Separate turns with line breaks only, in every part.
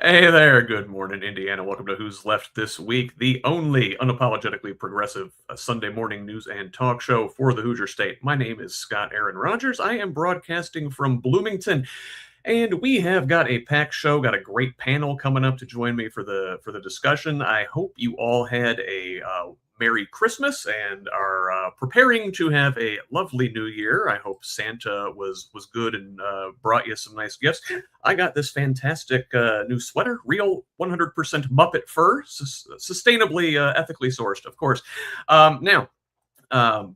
Hey there, good morning, Indiana. Welcome to Who's Left This Week, the only unapologetically progressive Sunday morning news and talk show for the Hoosier State. My name is Scott Aaron Rogers. I am broadcasting from Bloomington, and we have got a packed show. Got a great panel coming up to join me for the discussion. I hope you all had a Merry Christmas and are preparing to have a lovely New Year. I hope Santa was good and brought you some nice gifts. I got this fantastic new sweater, real 100% Muppet fur, sustainably, ethically sourced, of course. Now,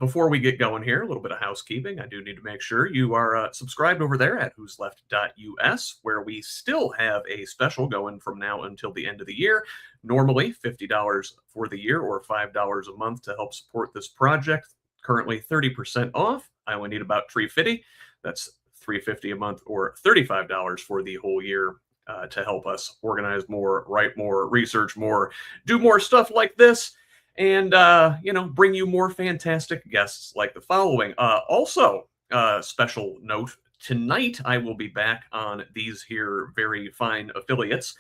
before we get going here, a little bit of housekeeping. I do need to make sure you are subscribed over there at whosleft.us, where we still have a special going from now until the end of the year. Normally $50 for the year or $5 a month to help support this project. Currently 30% off. I only need about $350. That's $350 a month or $35 for the whole year to help us organize more, write more, research more, do more stuff like this, and bring you more fantastic guests like the following. Also, special note, tonight I will be back on these here very fine affiliates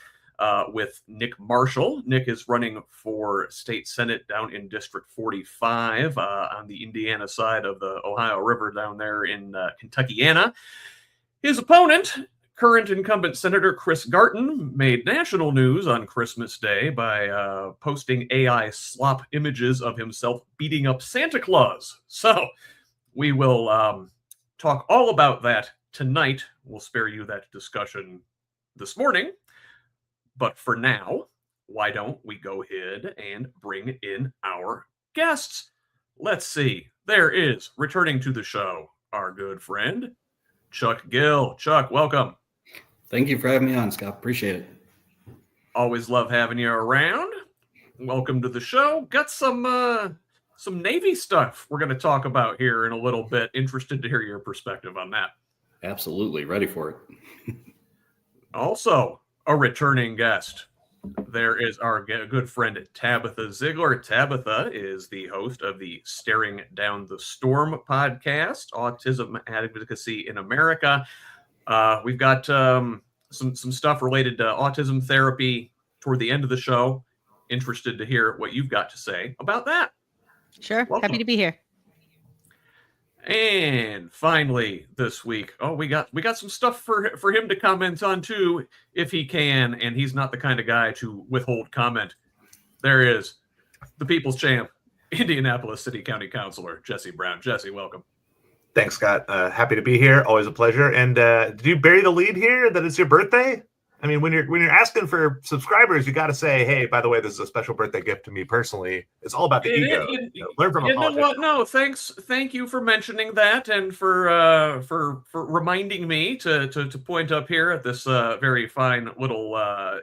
with Nick Marshall. Nick is running for state senate down in District 45 on the Indiana side of the Ohio River down there in Kentuckiana. His opponent, current incumbent Senator Chris Garton, made national news on Christmas Day by posting AI slop images of himself beating up Santa Claus. So we will talk all about that tonight. We'll spare you that discussion this morning. But for now, why don't we go ahead and bring in our guests? Let's see. There is, returning to the show, our good friend, Chuck Gill. Chuck, welcome.
Thank you for having me on, Scott. Appreciate it.
Always love having you around. Welcome to the show. Got some Navy stuff we're going to talk about here in a little bit. Interested to hear your perspective on that.
Absolutely. Ready for it.
Also, a returning guest. There is our good friend Tabitha Zeigler. Tabitha is the host of the Staring Down the Storm podcast, Autism Advocacy in America. We've got some stuff related to autism therapy toward the end of the show. Interested to hear what you've got to say about that.
Sure. Welcome. Happy to be here.
And finally, this week, we got some stuff for him to comment on too, if he can, and he's not the kind of guy to withhold comment. There is the people's champ, Indianapolis City County Councilor Jesse Brown. Jesse, welcome.
Thanks, Scott. Happy to be here. Always a pleasure. And did you bury the lead here that it's your birthday? I mean, when you're asking for subscribers, you got to say, "Hey, by the way, this is a special birthday gift to me personally." It's all about the ego. Learn from a politician.
What? No, thank you for mentioning that and for reminding me to point up here at this very fine little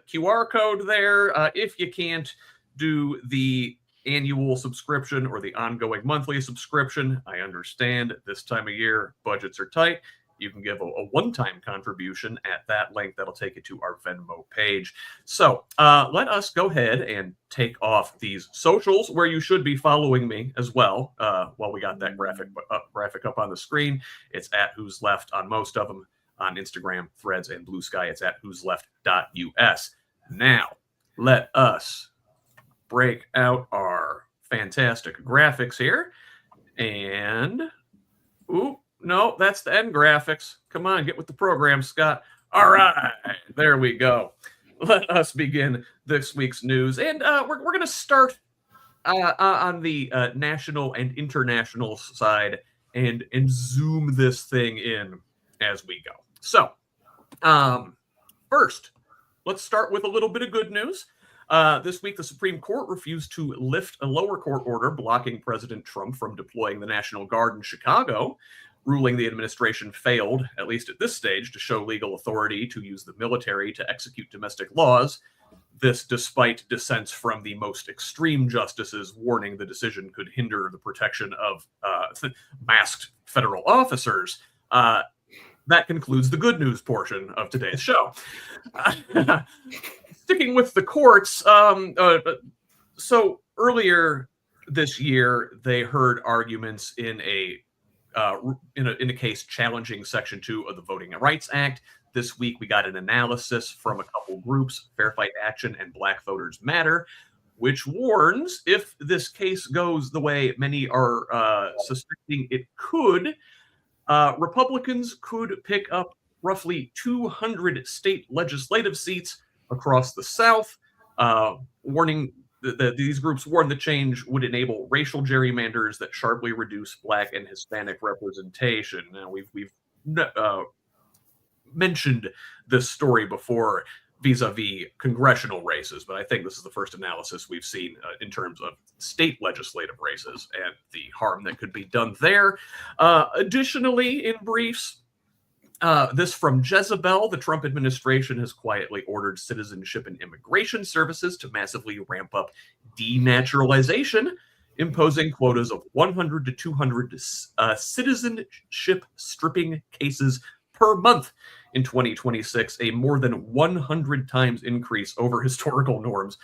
QR code there. If you can't do the annual subscription or the ongoing monthly subscription, I understand this time of year budgets are tight. You can give a one-time contribution at that link. That'll take you to our Venmo page. So let us go ahead and take off these socials where you should be following me as well. While we got that graphic up on the screen, it's at Who's Left on most of them. On Instagram, Threads, and Blue Sky, it's at whosleft.us. Now, let us break out our fantastic graphics here. And, no, that's the end graphics. Come on, get with the program, Scott. All right, there we go. Let us begin this week's news. And we're going to start on the national and international side and zoom this thing in as we go. So, first, let's start with a little bit of good news. This week, the Supreme Court refused to lift a lower court order blocking President Trump from deploying the National Guard in Chicago, ruling the administration failed, at least at this stage, to show legal authority to use the military to execute domestic laws. This despite dissents from the most extreme justices warning the decision could hinder the protection of masked federal officers. That concludes the good news portion of today's show. Sticking with the courts, so earlier this year, they heard arguments in a case challenging Section 2 of the Voting Rights Act. this week we got an analysis from a couple groups, Fair Fight Action and Black Voters Matter, which warns if this case goes the way many are suspecting it could, Republicans could pick up roughly 200 state legislative seats across the South. Warning these groups warn the change would enable racial gerrymanders that sharply reduce Black and Hispanic representation. Now, we've mentioned this story before vis-a-vis congressional races, but I think this is the first analysis we've seen in terms of state legislative races and the harm that could be done there. Additionally, in briefs, this from Jezebel, the Trump administration has quietly ordered Citizenship and Immigration Services to massively ramp up denaturalization, imposing quotas of 100 to 200 citizenship stripping cases per month in 2026, a more than 100 times increase over historical norms,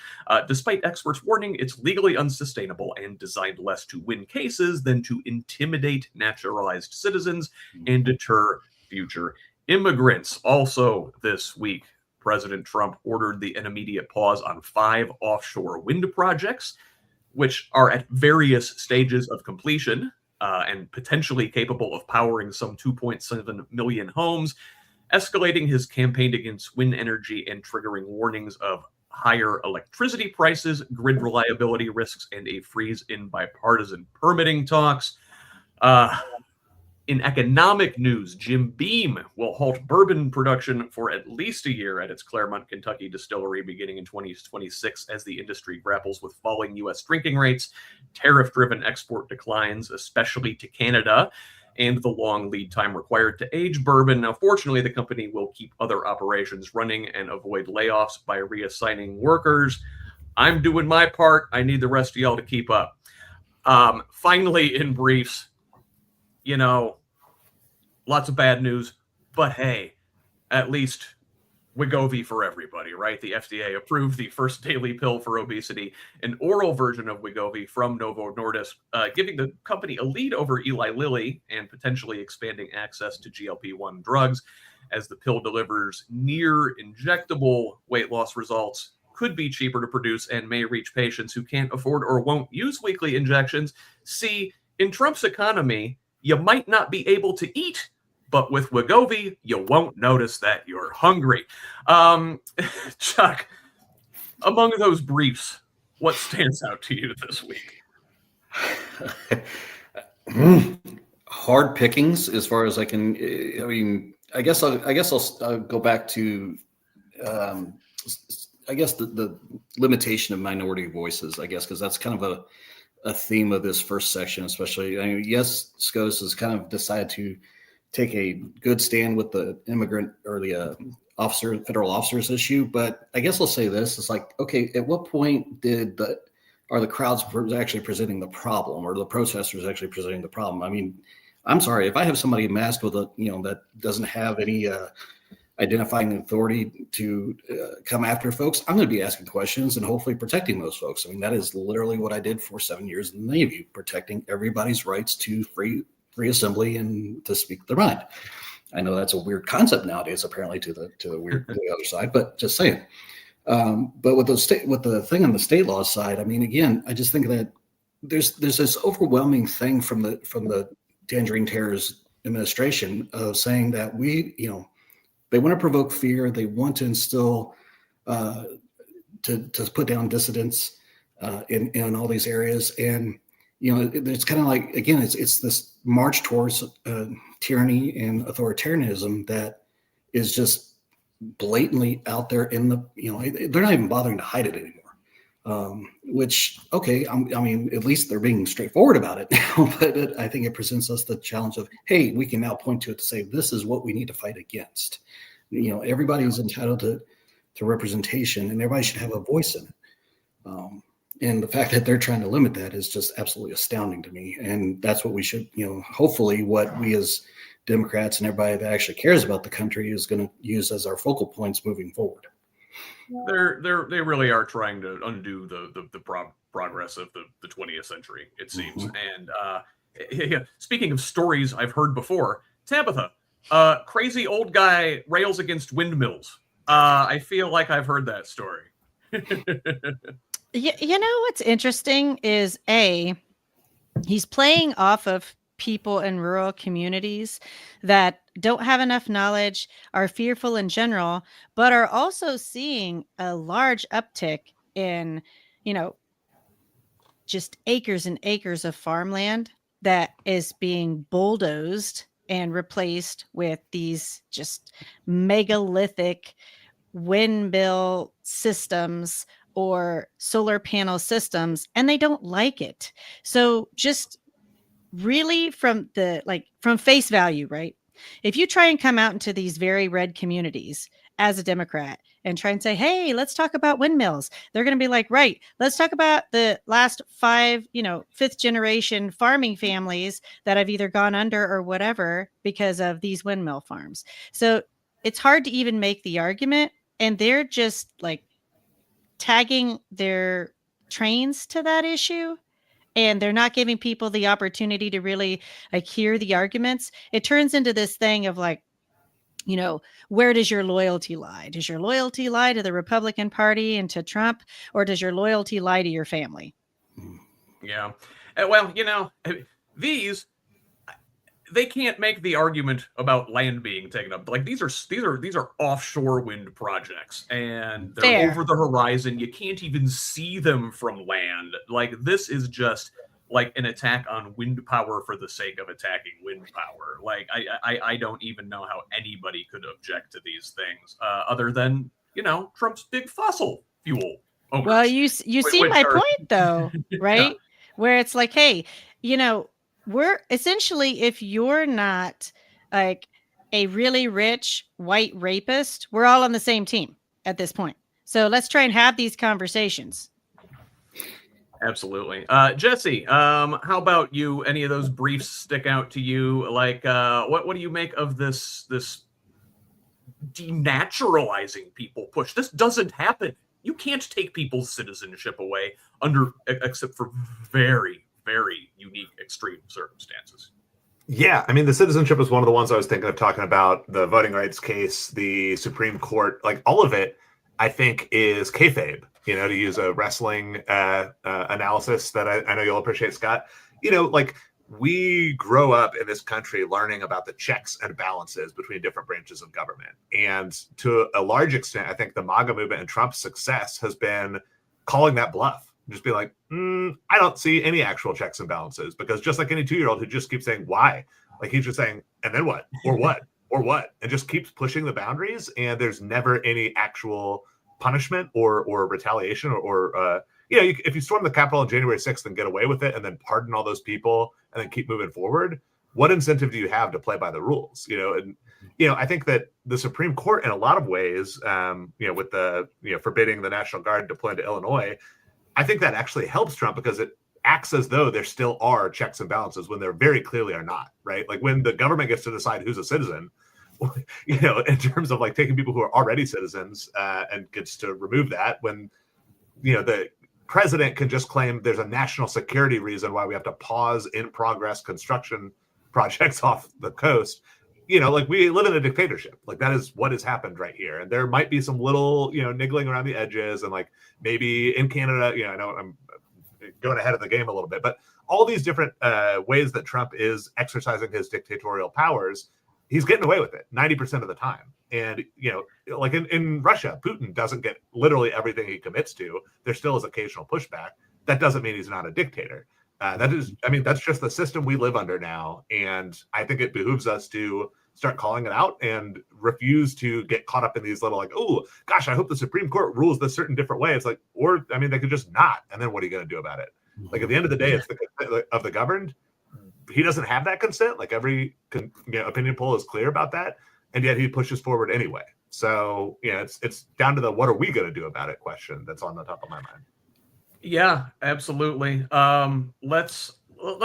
despite experts warning it's legally unsustainable and designed less to win cases than to intimidate naturalized citizens and deter future immigrants. Also this week, President Trump ordered an immediate pause on 5 offshore wind projects, which are at various stages of completion and potentially capable of powering some 2.7 million homes, escalating his campaign against wind energy and triggering warnings of higher electricity prices, grid reliability risks, and a freeze in bipartisan permitting talks. In economic news, Jim Beam will halt bourbon production for at least a year at its Claremont, Kentucky distillery beginning in 2026 as the industry grapples with falling U.S. drinking rates, tariff-driven export declines, especially to Canada, and the long lead time required to age bourbon. Now, fortunately, the company will keep other operations running and avoid layoffs by reassigning workers. I'm doing my part. I need the rest of y'all to keep up. Finally, in briefs, lots of bad news, but hey, at least Wegovy for everybody, right? The FDA approved the first daily pill for obesity, an oral version of Wegovy from Novo Nordisk, giving the company a lead over Eli Lilly and potentially expanding access to GLP-1 drugs as the pill delivers near injectable weight loss results, could be cheaper to produce, and may reach patients who can't afford or won't use weekly injections. See, in Trump's economy, you might not be able to eat, but with Wegovy, you won't notice that you're hungry. Chuck, among those briefs, what stands out to you this week?
Hard pickings, as far as I can. I mean, I guess I'll go back to, the limitation of minority voices. I guess because that's kind of a theme of this first section, especially. I mean, yes, SCOTUS has kind of decided to take a good stand with the immigrant or the federal officers issue, but I guess I'll say this: it's like, okay, at what point are the crowds actually presenting the problem, or the protesters actually presenting the problem? I mean, I'm sorry, if I have somebody masked with that doesn't have any identifying authority to come after folks, I'm going to be asking questions and hopefully protecting those folks. I mean, that is literally what I did for 7 years in the Navy, protecting everybody's rights to free assembly and to speak their mind. I know that's a weird concept nowadays, apparently, to the other side, but just saying. But with the thing on the state law side, I mean, again, I just think that there's this overwhelming thing from the Tangerine Terrors administration of saying that they want to provoke fear, they want to instill to put down dissidents in all these areas, and it's kind of like, again, it's this march towards tyranny and authoritarianism that is just blatantly out there in they're not even bothering to hide it anymore. Which, okay, I mean, at least they're being straightforward about it now, but I think it presents us the challenge of, hey, we can now point to it to say, this is what we need to fight against. Everybody's entitled to representation, and everybody should have a voice in it. And the fact that they're trying to limit that is just absolutely astounding to me. And that's what we should, hopefully what we as Democrats and everybody that actually cares about the country is going to use as our focal points moving forward.
They really are trying to undo the progress of the 20th century, it seems. Mm-hmm. And speaking of stories I've heard before, Tabitha, Crazy old guy rails against windmills. I feel like I've heard that story.
You know what's interesting is he's playing off of people in rural communities that don't have enough knowledge, are fearful in general, but are also seeing a large uptick in, just acres and acres of farmland that is being bulldozed and replaced with these just megalithic windmill systems or solar panel systems, and they don't like it. So just really from face value, right? If you try and come out into these very red communities as a Democrat and try and say, hey, let's talk about windmills, they're going to be like, right, let's talk about the last 5, fifth generation farming families that have either gone under or whatever because of these windmill farms. So it's hard to even make the argument. And they're just like tagging their trains to that issue. And they're not giving people the opportunity to really hear the arguments. It turns into this thing of like, where does your loyalty lie? Does your loyalty lie to the Republican Party and to Trump, or does your loyalty lie to your family?
Yeah. Well, these, they can't make the argument about land being taken up. Like these are offshore wind projects, and they're over the horizon. You can't even see them from land. Like this is just like an attack on wind power for the sake of attacking wind power. Like I don't even know how anybody could object to these things, other than Trump's big fossil fuel owners.
Well, you see my point though, right? Yeah. Where it's like, hey, we're essentially, if you're not like a really rich white rapist, we're all on the same team at this point. So let's try and have these conversations.
Absolutely. Jesse, how about you? Any of those briefs stick out to you? Like, what do you make of this denaturalizing people push? This doesn't happen. You can't take people's citizenship away except for very, very unique, extreme circumstances.
Yeah, I mean, the citizenship is one of the ones I was thinking of talking about. The voting rights case, the Supreme Court, like all of it, I think is kayfabe. To use a wrestling analysis that I know you'll appreciate, Scott. Like we grow up in this country learning about the checks and balances between different branches of government, and to a large extent, I think the MAGA movement and Trump's success has been calling that bluff. Just be like, I don't see any actual checks and balances, because just like any 2-year-old who just keeps saying why, like he's just saying, and then what, or what, or what, and just keeps pushing the boundaries, and there's never any actual punishment or retaliation or if you storm the Capitol on January 6th and get away with it and then pardon all those people and then keep moving forward, what incentive do you have to play by the rules? I think that the Supreme Court in a lot of ways, with the forbidding the National Guard deployed to Illinois, I think that actually helps Trump because it acts as though there still are checks and balances when there very clearly are not, right? Like when the government gets to decide who's a citizen, in terms of like taking people who are already citizens and gets to remove that, when, the president can just claim there's a national security reason why we have to pause in progress construction projects off the coast. Like we live in a dictatorship. Like that is what has happened right here. And there might be some little, niggling around the edges. And like maybe in Canada, I know I'm going ahead of the game a little bit, but all these different ways that Trump is exercising his dictatorial powers, he's getting away with it 90% of the time. And, like in Russia, Putin doesn't get literally everything he commits to. There still is occasional pushback. That doesn't mean he's not a dictator. That's just the system we live under now. And I think it behooves us to start calling it out and refuse to get caught up in these little like, oh, gosh, I hope the Supreme Court rules this certain different way. It's like, they could just not. And then what are you going to do about it? Like at the end of the day, it's of the governed. He doesn't have that consent. Like every opinion poll is clear about that. And yet he pushes forward anyway. So, it's down to the what are we going to do about it question that's on the top of my mind.
Yeah, absolutely. Let's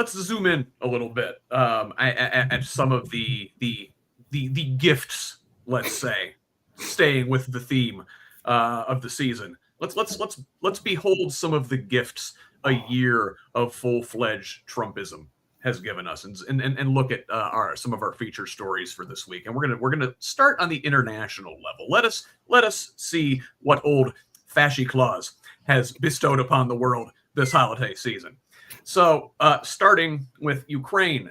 zoom in a little bit at some of the gifts, let's say, staying with the theme of the season. Let's behold some of the gifts a year of full-fledged Trumpism has given us, and look at some of our feature stories for this week. And we're gonna start on the international level. Let us see what old Fashy Claus has bestowed upon the world this holiday season. So, starting with Ukraine,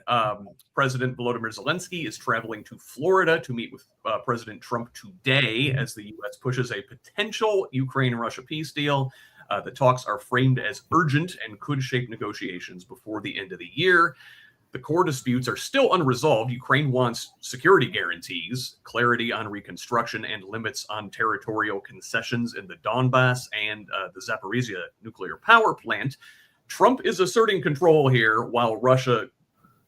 President Volodymyr Zelensky is traveling to Florida to meet with President Trump today as the U.S. pushes a potential Ukraine-Russia peace deal. The talks are framed as urgent and could shape negotiations before the end of the year. The core disputes are still unresolved. Ukraine wants security guarantees, clarity on reconstruction, and limits on territorial concessions in the Donbass and the Zaporizhia nuclear power plant. Trump is asserting control here while Russia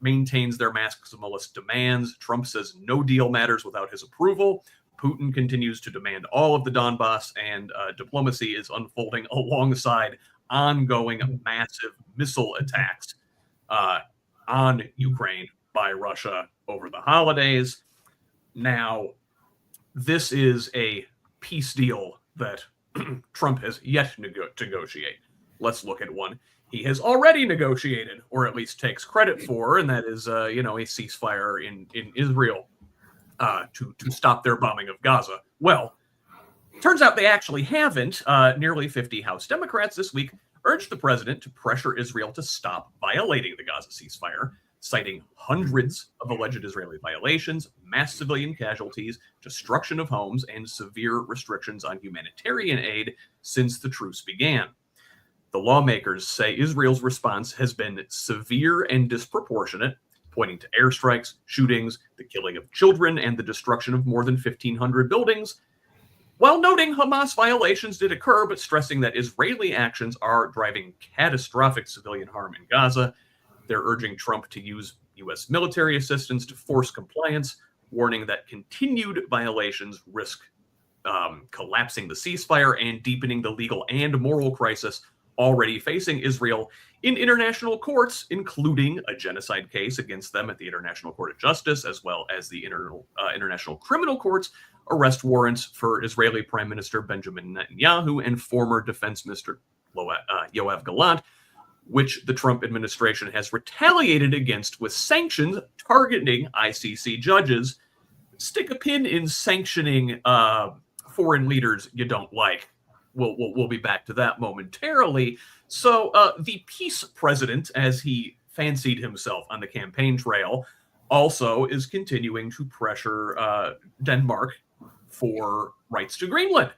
maintains their maximalist demands. Trump says no deal matters without his approval. Putin continues to demand all of the Donbass, and diplomacy is unfolding alongside ongoing massive missile attacks on Ukraine by Russia over the holidays. Now, this is a peace deal that Trump has yet to negotiate. Let's look at one he has already negotiated, or at least takes credit for, and that is, a ceasefire in Israel to stop their bombing of Gaza. Well, turns out they actually haven't. Nearly 50 House Democrats this week urged the president to pressure Israel to stop violating the Gaza ceasefire, citing hundreds of alleged Israeli violations, mass civilian casualties, destruction of homes, and severe restrictions on humanitarian aid since the truce began. The lawmakers say Israel's response has been severe and disproportionate, pointing to airstrikes, shootings, the killing of children, and the destruction of more than 1,500 buildings, while noting Hamas violations did occur, but stressing that Israeli actions are driving catastrophic civilian harm in Gaza. They're urging Trump to use U.S. military assistance to force compliance, warning that continued violations risk collapsing the ceasefire and deepening the legal and moral crisis already facing Israel in international courts, including a genocide case against them at the International Court of Justice, as well as the International Criminal Court's arrest warrants for Israeli Prime Minister Benjamin Netanyahu and former Defense Minister Yoav Gallant, which the Trump administration has retaliated against with sanctions targeting ICC judges. Stick a pin in sanctioning foreign leaders you don't like. We'll be back to that momentarily. So the peace president, as he fancied himself on the campaign trail, also is continuing to pressure Denmark for rights to Greenland.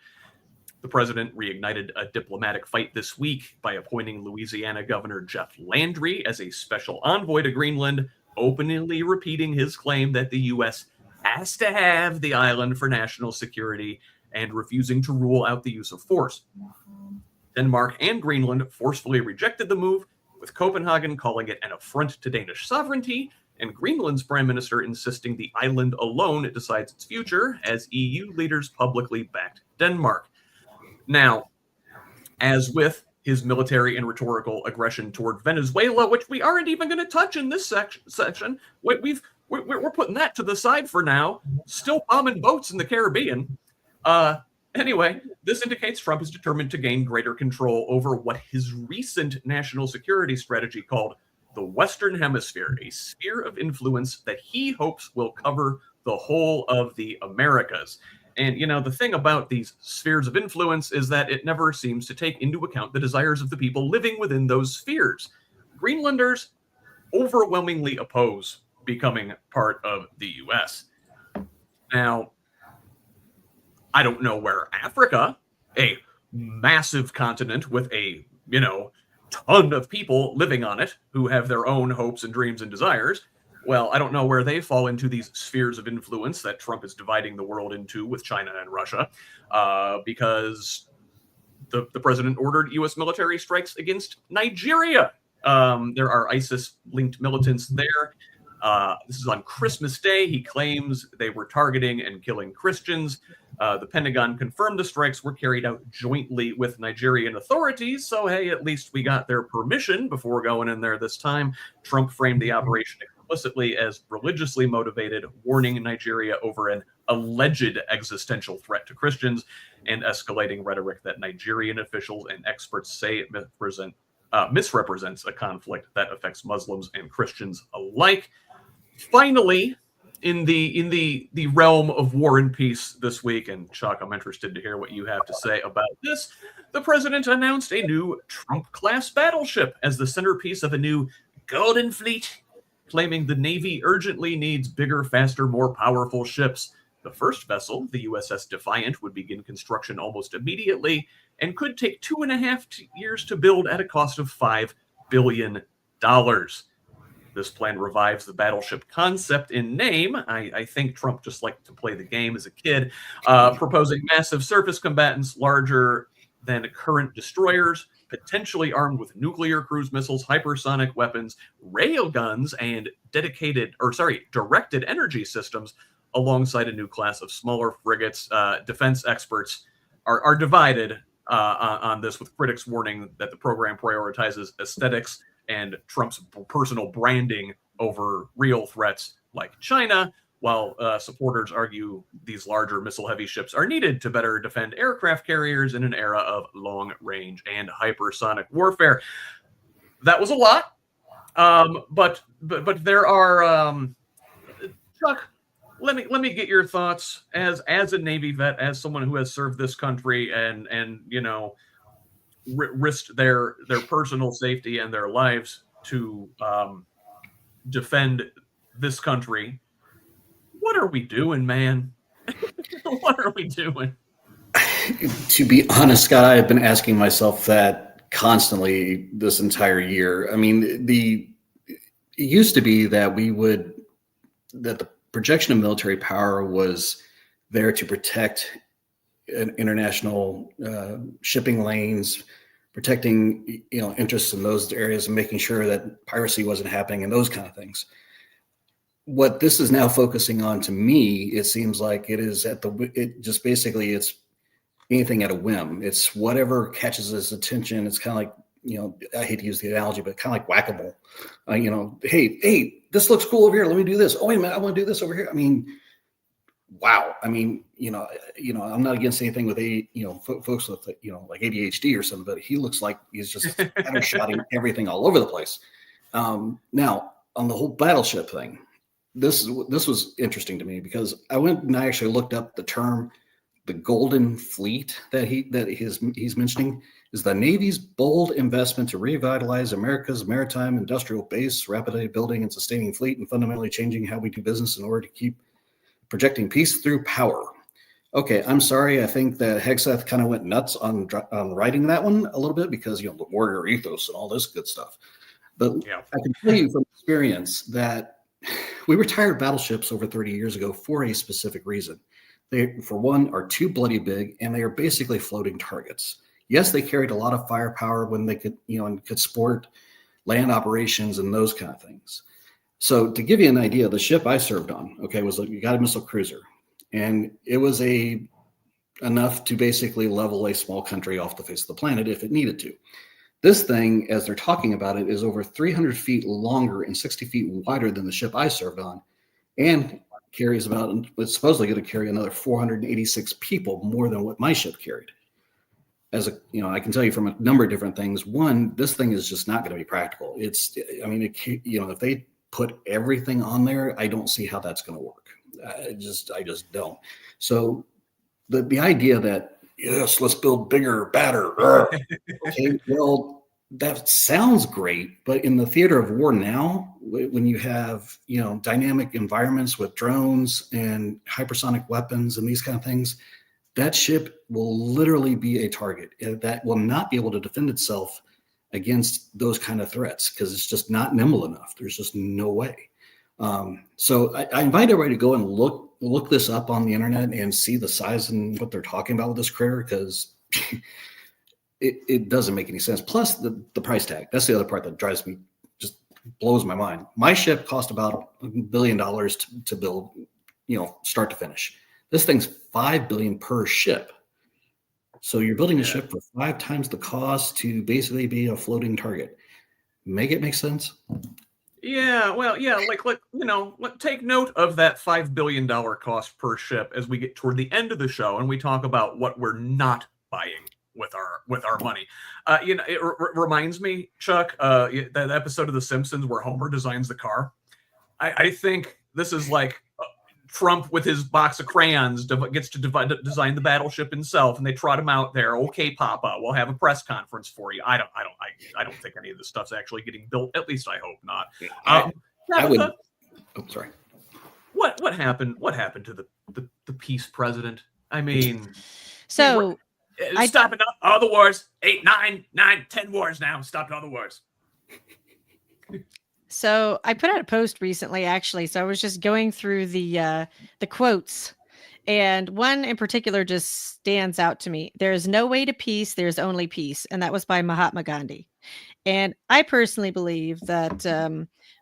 The president reignited a diplomatic fight this week by appointing Louisiana Governor Jeff Landry as a special envoy to Greenland, openly repeating his claim that the U.S. has to have the island for national security and refusing to rule out the use of force. Denmark and Greenland forcefully rejected the move, with Copenhagen calling it an affront to Danish sovereignty, and Greenland's prime minister insisting the island alone decides its future, as EU leaders publicly backed Denmark. Now, as with his military and rhetorical aggression toward Venezuela, which we aren't even going to touch in this section, we're putting that to the side for now, still bombing boats in the Caribbean. Anyway, this indicates Trump is determined to gain greater control over what his recent national security strategy called the Western Hemisphere, a sphere of influence that he hopes will cover the whole of the Americas. And, the thing about these spheres of influence is that it never seems to take into account the desires of the people living within those spheres. Greenlanders overwhelmingly oppose becoming part of the U.S. Now, I don't know where Africa, a massive continent with a, ton of people living on it who have their own hopes and dreams and desires. Well, I don't know where they fall into these spheres of influence that Trump is dividing the world into with China and Russia, because the president ordered U.S. military strikes against Nigeria. There are ISIS-linked militants there. This is on Christmas Day. He claims they were targeting and killing Christians. The Pentagon confirmed the strikes were carried out jointly with Nigerian authorities. So, hey, at least we got their permission before going in there this time. Trump framed the operation explicitly as religiously motivated, warning Nigeria over an alleged existential threat to Christians and escalating rhetoric that Nigerian officials and experts say represent misrepresents a conflict that affects Muslims and Christians alike. Finally, in the realm of war and peace this week, and Chuck, I'm interested to hear what you have to say about this. The president announced a new Trump-class battleship as the centerpiece of a new Golden Fleet, claiming the Navy urgently needs bigger, faster, more powerful ships. The first vessel, the USS Defiant, would begin construction almost immediately and could take 2.5 years to build at a cost of $5 billion. This plan revives the battleship concept in name. I think Trump just liked to play the game as a kid, proposing massive surface combatants larger than current destroyers, potentially armed with nuclear cruise missiles, hypersonic weapons, rail guns, and directed energy systems, alongside a new class of smaller frigates. Defense experts are divided on this, with critics warning that the program prioritizes aesthetics and Trump's personal branding over real threats like China, while supporters argue these larger missile-heavy ships are needed to better defend aircraft carriers in an era of long-range and hypersonic warfare. That was a lot, but there are Chuck. Let me get your thoughts as a Navy vet, as someone who has served this country and risked their personal safety and their lives to defend this country. What are we doing, man? What are we doing?
To be honest, Scott, I have been asking myself that constantly this entire year. I mean, it used to be that the projection of military power was there to protect international shipping lanes, protecting interests in those areas, and making sure that piracy wasn't happening and those kind of things. What this is now focusing on, to me, it seems like it is it's anything at a whim. It's whatever catches his attention. It's kind of like, I hate to use the analogy, but kind of like whack-a-mole. Hey, this looks cool over here. Let me do this. Oh, wait a minute, I want to do this over here. I mean, wow. I mean, I'm not against anything with folks with like ADHD or something, but he looks like he's just shotting everything all over the place. Now, on the whole battleship thing, this was interesting to me because I went and I actually looked up the term, the Golden Fleet that he's mentioning is the Navy's bold investment to revitalize America's maritime industrial base, rapidly building and sustaining fleet, and fundamentally changing how we do business in order to keep projecting peace through power. Okay, I'm sorry. I think that Hegseth kind of went nuts on writing that one a little bit because the warrior ethos and all this good stuff. But yeah. I can tell you from experience that we retired battleships over 30 years ago for a specific reason. They, for one, are too bloody big, and they are basically floating targets. Yes, they carried a lot of firepower when they could, and could support land operations and those kind of things. So to give you an idea, the ship I served on, was a guided missile cruiser, and it was enough to basically level a small country off the face of the planet if it needed to. This thing, as they're talking about it, is over 300 feet longer and 60 feet wider than the ship I served on, and carries it's supposedly going to carry another 486 people more than what my ship carried. I can tell you from a number of different things. One, this thing is just not going to be practical. If they put everything on there, I don't see how that's going to work. I just don't. So the idea that, yes, let's build bigger, badder. Okay, well, that sounds great, but in the theater of war now, when you have dynamic environments with drones and hypersonic weapons and these kind of things, that ship will literally be a target that will not be able to defend itself against those kind of threats because it's just not nimble enough. There's just no way. So I invite everybody to go and look this up on the internet and see the size and what they're talking about with this critter, because it doesn't make any sense. Plus the price tag. That's the other part that just blows my mind. My ship cost about $1 billion to build, start to finish. This thing's $5 billion per ship. So you're building a ship for 5 times the cost to basically be a floating target. Make it make sense?
Yeah, well, yeah, take note of that $5 billion cost per ship as we get toward the end of the show and we talk about what we're not buying with our money. It reminds me, Chuck, that episode of The Simpsons where Homer designs the car. I think this is like Trump with his box of crayons gets to design the battleship himself, and they trot him out there. Okay, Papa, we'll have a press conference for you. I don't think any of this stuff's actually getting built. At least I hope not.
I would. Oh, sorry.
What happened? What happened to the peace president? I mean,
so
stopping all the wars. 8, 9, 10 wars now. Stopped all the wars.
So I put out a post recently, actually. So I was just going through the quotes, and one in particular just stands out to me. There is no way to peace. There's only peace. And that was by Mahatma Gandhi. And I personally believe that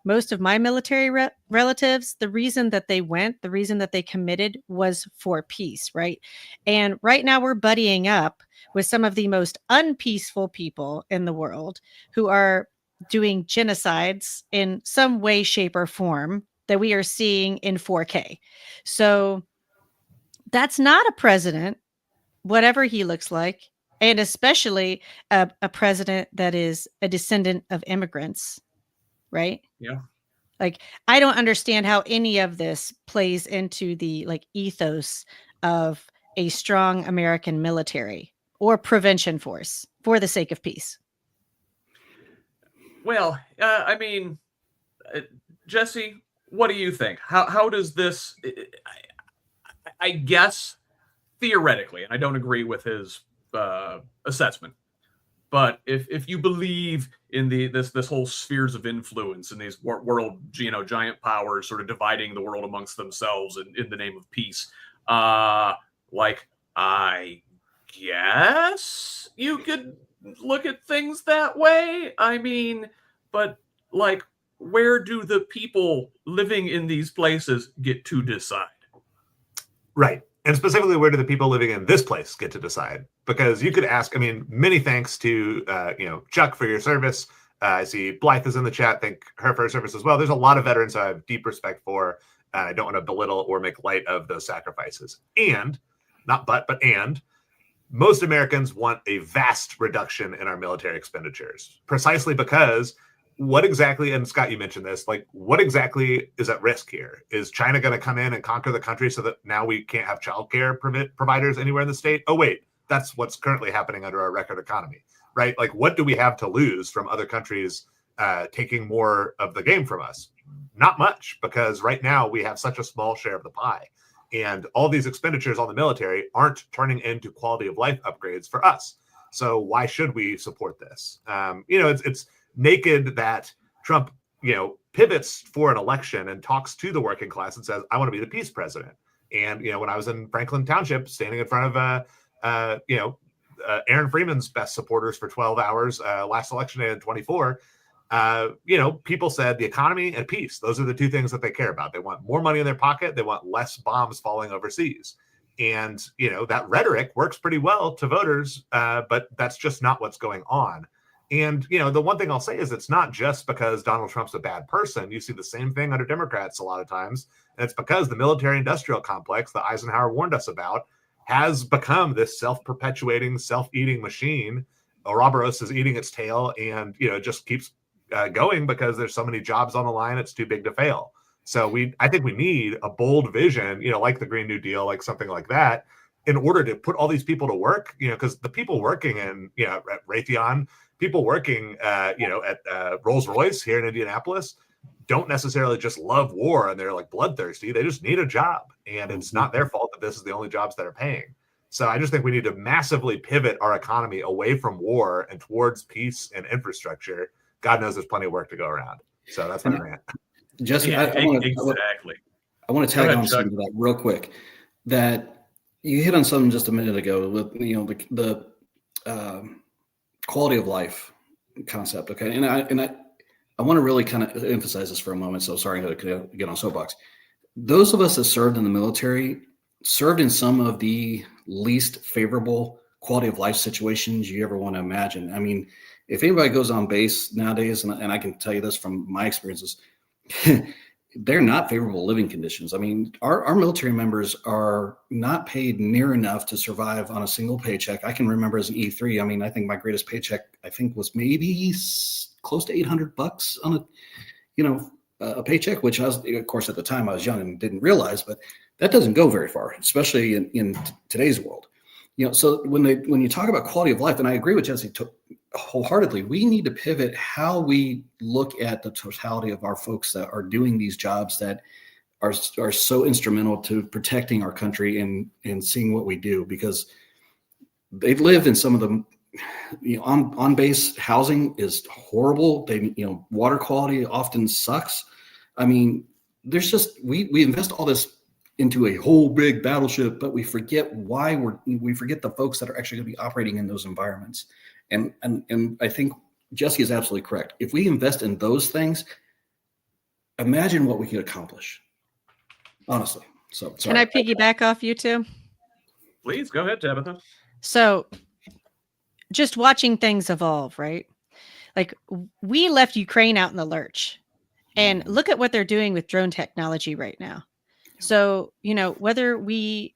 most of my military relatives, the reason that they went, the reason that they committed was for peace, right? And right now we're buddying up with some of the most unpeaceful people in the world who are doing genocides in some way, shape, or form that we are seeing in 4K. So that's not a president, whatever he looks like, and especially a president that is a descendant of immigrants, right?
Yeah.
Like, I don't understand how any of this plays into the ethos of a strong American military or prevention force for the sake of peace.
Well, I mean, Jesse, what do you think? How does this? I guess theoretically, and I don't agree with his assessment, but if you believe in this whole spheres of influence and these world giant powers sort of dividing the world amongst themselves in the name of peace, I guess you could look at things that way. I mean, but where do the people living in these places get to decide?
Right. And specifically, where do the people living in this place get to decide? Because you could ask, I mean, many thanks to, Chuck for your service. I see Blythe is in the chat. Thank her for her service as well. There's a lot of veterans I have deep respect for. I don't want to belittle or make light of those sacrifices. And, and, most Americans want a vast reduction in our military expenditures, precisely because what exactly, and Scott, you mentioned this, what exactly is at risk here? Is China going to come in and conquer the country so that now we can't have childcare providers anywhere in the state? Oh, wait, that's what's currently happening under our record economy, right? What do we have to lose from other countries taking more of the game from us? Not much, because right now we have such a small share of the pie. And all these expenditures on the military aren't turning into quality of life upgrades for us. So why should we support this? It's naked that Trump, pivots for an election and talks to the working class and says, I want to be the peace president. And, when I was in Franklin Township, standing in front of, Aaron Freeman's best supporters for 12 hours last election day in 24, people said the economy and peace. Those are the two things that they care about. They want more money in their pocket. They want less bombs falling overseas. And, that rhetoric works pretty well to voters, but that's just not what's going on. And, the one thing I'll say is it's not just because Donald Trump's a bad person. You see the same thing under Democrats a lot of times. And it's because the military industrial complex that Eisenhower warned us about has become this self-perpetuating, self-eating machine. Ouroboros is eating its tail and, it just keeps going because there's so many jobs on the line. It's too big to fail. So I think we need a bold vision, like the Green New Deal, like something like that, in order to put all these people to work, because the people working in, at Raytheon, people working, at Rolls-Royce here in Indianapolis don't necessarily just love war and they're bloodthirsty. They just need a job, and it's not their fault that this is the only jobs that are paying. So I just think we need to massively pivot our economy away from war and towards peace and infrastructure. God knows there's plenty of work to go around. So that's my rant.
Jesse,
Yeah,
I want to tag on something to that real quick. That you hit on something just a minute ago with the quality of life concept. Okay, and I want to really kind of emphasize this for a moment. So sorry to get on soapbox. Those of us that served in the military served in some of the least favorable quality of life situations you ever want to imagine. I mean, if anybody goes on base nowadays, and I can tell you this from my experiences, they're not favorable living conditions. I mean, our military members are not paid near enough to survive on a single paycheck. I can remember as an E3, I mean, I think my greatest paycheck, was maybe close to $800 on a paycheck, which I was, of course, at the time I was young and didn't realize, but that doesn't go very far, especially in today's world. So when you talk about quality of life, and I agree with Jesse wholeheartedly, we need to pivot how we look at the totality of our folks that are doing these jobs that are so instrumental to protecting our country and seeing what we do, because they live in some of the on base housing is horrible. Water quality often sucks. I mean, there's just we invest all this into a whole big battleship, but we forget we forget the folks that are actually going to be operating in those environments. And I think Jesse is absolutely correct. If we invest in those things, imagine what we could accomplish. Honestly. So
can I piggyback off you two?
Please go ahead, Tabitha.
So just watching things evolve, right? Like, we left Ukraine out in the lurch, and look at what they're doing with drone technology right now. So, whether we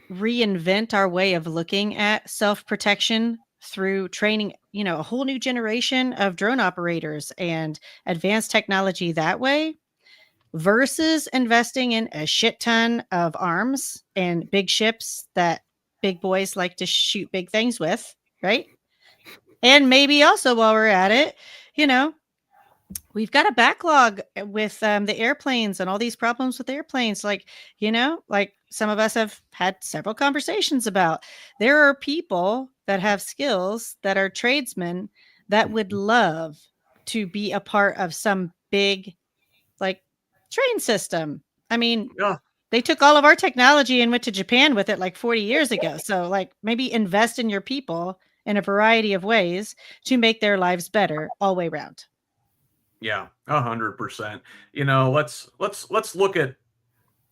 reinvent our way of looking at self-protection through training, a whole new generation of drone operators and advanced technology that way, versus investing in a shit ton of arms and big ships that big boys like to shoot big things with, right? And maybe also, while we're at it, we've got a backlog with the airplanes and all these problems with airplanes. Like some of us have had several conversations about, there are people that have skills that are tradesmen that would love to be a part of some big, train system. I mean,
Yeah.
they took all of our technology and went to Japan with it 40 years ago. So maybe invest in your people in a variety of ways to make their lives better all the way around.
Yeah, 100%. Let's look at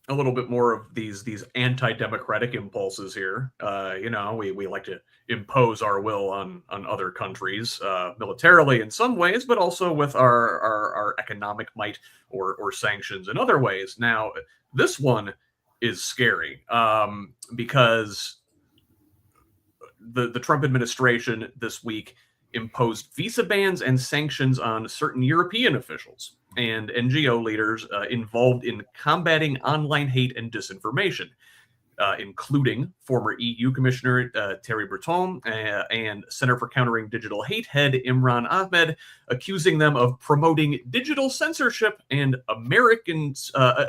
a little bit more of these anti-democratic impulses here. We like to impose our will on other countries militarily in some ways, but also with our economic might or sanctions in other ways. Now, this one is scary because the Trump administration this week imposed visa bans and sanctions on certain European officials and NGO leaders involved in combating online hate and disinformation, including former EU Commissioner Thierry Breton and Center for Countering Digital Hate head Imran Ahmed, accusing them of promoting digital censorship and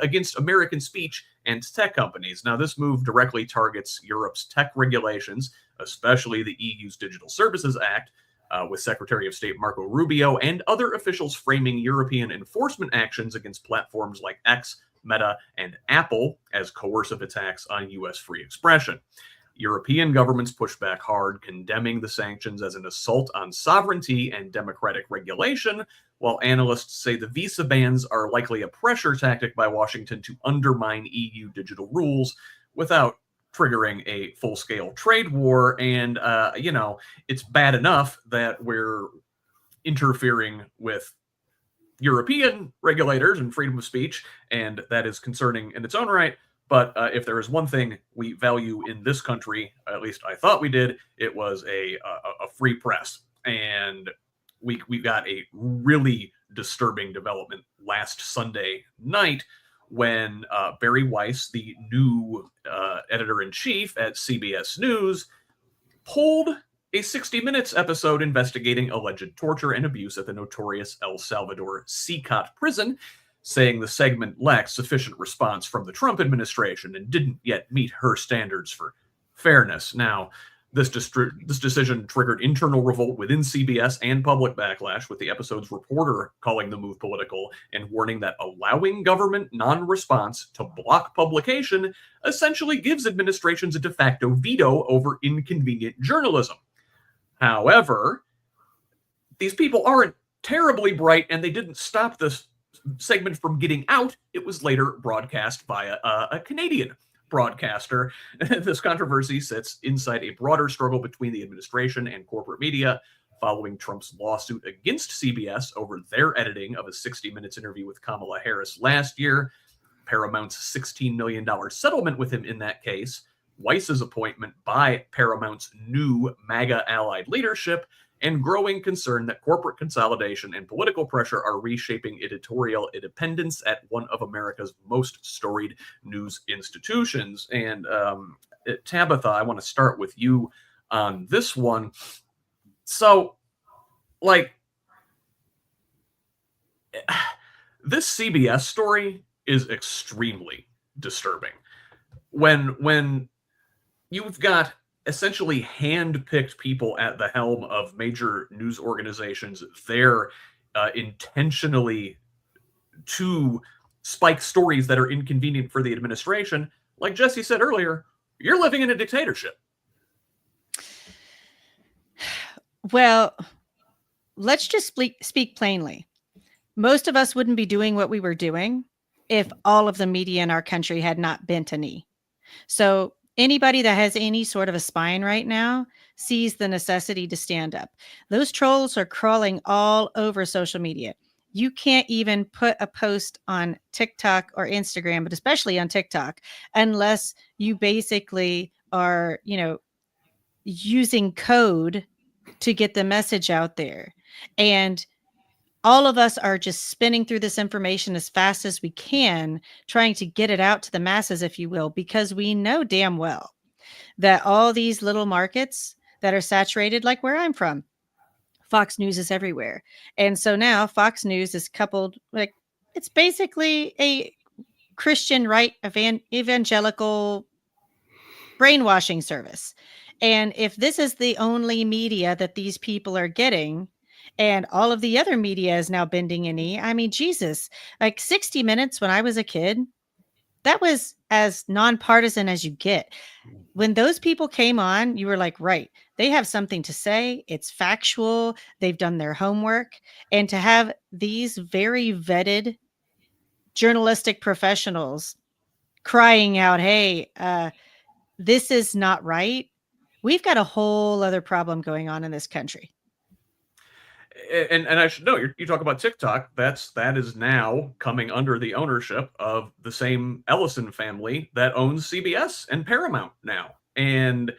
against American speech and tech companies. Now, this move directly targets Europe's tech regulations, especially the EU's Digital Services Act, with Secretary of State Marco Rubio and other officials framing European enforcement actions against platforms like X, Meta, and Apple as coercive attacks on U.S. free expression. European governments pushed back hard, condemning the sanctions as an assault on sovereignty and democratic regulation, while analysts say the visa bans are likely a pressure tactic by Washington to undermine EU digital rules without triggering a full-scale trade war. And, it's bad enough that we're interfering with European regulators and freedom of speech, and that is concerning in its own right. But if there is one thing we value in this country, at least I thought we did, it was a free press. And we got a really disturbing development last Sunday night when Barry Weiss, the new editor-in-chief at CBS News, pulled a 60 Minutes episode investigating alleged torture and abuse at the notorious El Salvador CCOT prison, saying the segment lacked sufficient response from the Trump administration and didn't yet meet her standards for fairness. Now, this decision triggered internal revolt within CBS and public backlash, with the episode's reporter calling the move political and warning that allowing government non-response to block publication essentially gives administrations a de facto veto over inconvenient journalism. However, these people aren't terribly bright, and they didn't stop this segment from getting out. It was later broadcast by a Canadian broadcaster. This controversy sits inside a broader struggle between the administration and corporate media following Trump's lawsuit against CBS over their editing of a 60 Minutes interview with Kamala Harris last year, Paramount's $16 million settlement with him in that case, Weiss's appointment by Paramount's new MAGA-allied leadership, and growing concern that corporate consolidation and political pressure are reshaping editorial independence at one of America's most storied news institutions. And Tabitha, I want to start with you on this one. So, like, this CBS story is extremely disturbing. When you've got essentially hand-picked people at the helm of major news organizations, they're intentionally to spike stories that are inconvenient for the administration. Like Jesse said earlier, you're living in a dictatorship.
Well, let's just speak plainly. Most of us wouldn't be doing what we were doing if all of the media in our country had not bent a knee. So anybody that has any sort of a spine right now sees the necessity to stand up. Those trolls are crawling all over social media. You can't even put a post on TikTok or Instagram, but especially on TikTok, unless you basically are, using code to get the message out there. And all of us are just spinning through this information as fast as we can, trying to get it out to the masses, if you will, because we know damn well that all these little markets that are saturated, like where I'm from, Fox News is everywhere. And so now Fox News is coupled, like, it's basically a Christian right evangelical brainwashing service. And if this is the only media that these people are getting, and all of the other media is now bending a knee. I mean, Jesus, like 60 Minutes when I was a kid, that was as nonpartisan as you get. When those people came on, you were like, right, they have something to say. It's factual. They've done their homework. And to have these very vetted journalistic professionals crying out, hey, this is not right. We've got a whole other problem going on in this country.
And I should know, you talk about TikTok, that is now coming under the ownership of the same Ellison family that owns CBS and Paramount now. And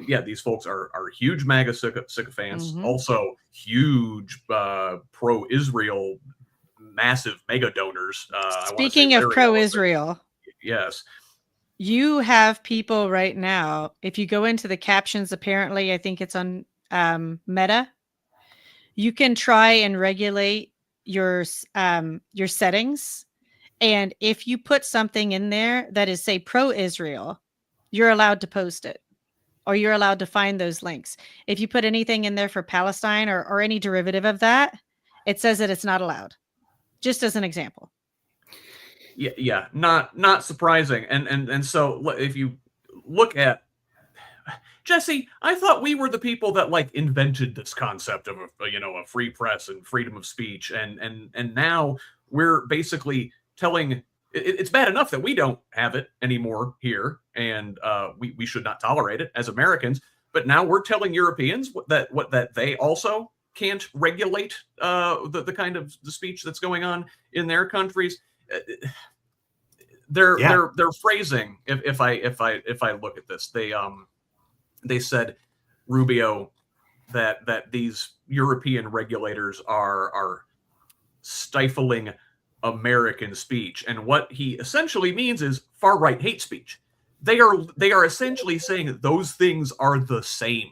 yeah, these folks are huge MAGA sycophants, also huge pro-Israel, massive mega donors.
Speaking of pro-Israel.
Yes.
You have people right now, if you go into the captions, apparently, I think it's on Meta, you can try and regulate your settings. And if you put something in there that is, say, pro-Israel, you're allowed to post it, or you're allowed to find those links. If you put anything in there for Palestine or any derivative of that, it says that it's not allowed. Just as an example.
Yeah, not surprising. And so if you look at Jesse, I thought we were the people that like invented this concept of a free press and freedom of speech, and now we're basically telling it's bad enough that we don't have it anymore here, and we should not tolerate it as Americans. But now we're telling Europeans that they also can't regulate the kind of the speech that's going on in their countries. Their phrasing, if I look at this, they said, Rubio, that these European regulators are stifling American speech, and what he essentially means is far right hate speech. They are essentially saying that those things are the same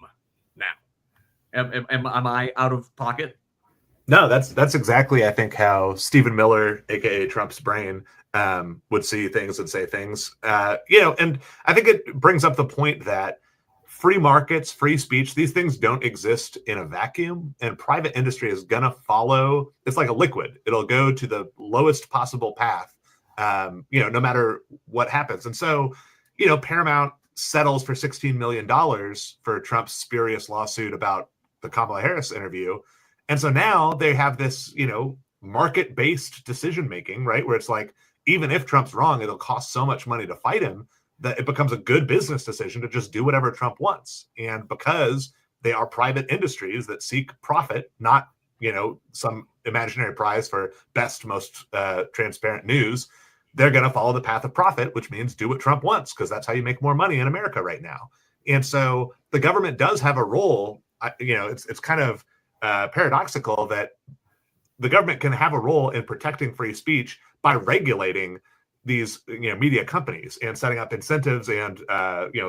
now. Am I out of pocket?
No, that's exactly, I think, how Stephen Miller, aka Trump's brain, would see things and say things. And I think it brings up the point that free markets, free speech, these things don't exist in a vacuum, and private industry is going to follow. It's like a liquid. It'll go to the lowest possible path, no matter what happens. And so, Paramount settles for $16 million for Trump's spurious lawsuit about the Kamala Harris interview. And so now they have this, market-based decision-making, right? Where it's like, even if Trump's wrong, it'll cost so much money to fight him that it becomes a good business decision to just do whatever Trump wants. And because they are private industries that seek profit, not, some imaginary prize for best, most transparent news. They're going to follow the path of profit, which means do what Trump wants, because that's how you make more money in America right now. And so the government does have a role. It's kind of paradoxical that the government can have a role in protecting free speech by regulating these media companies and setting up incentives and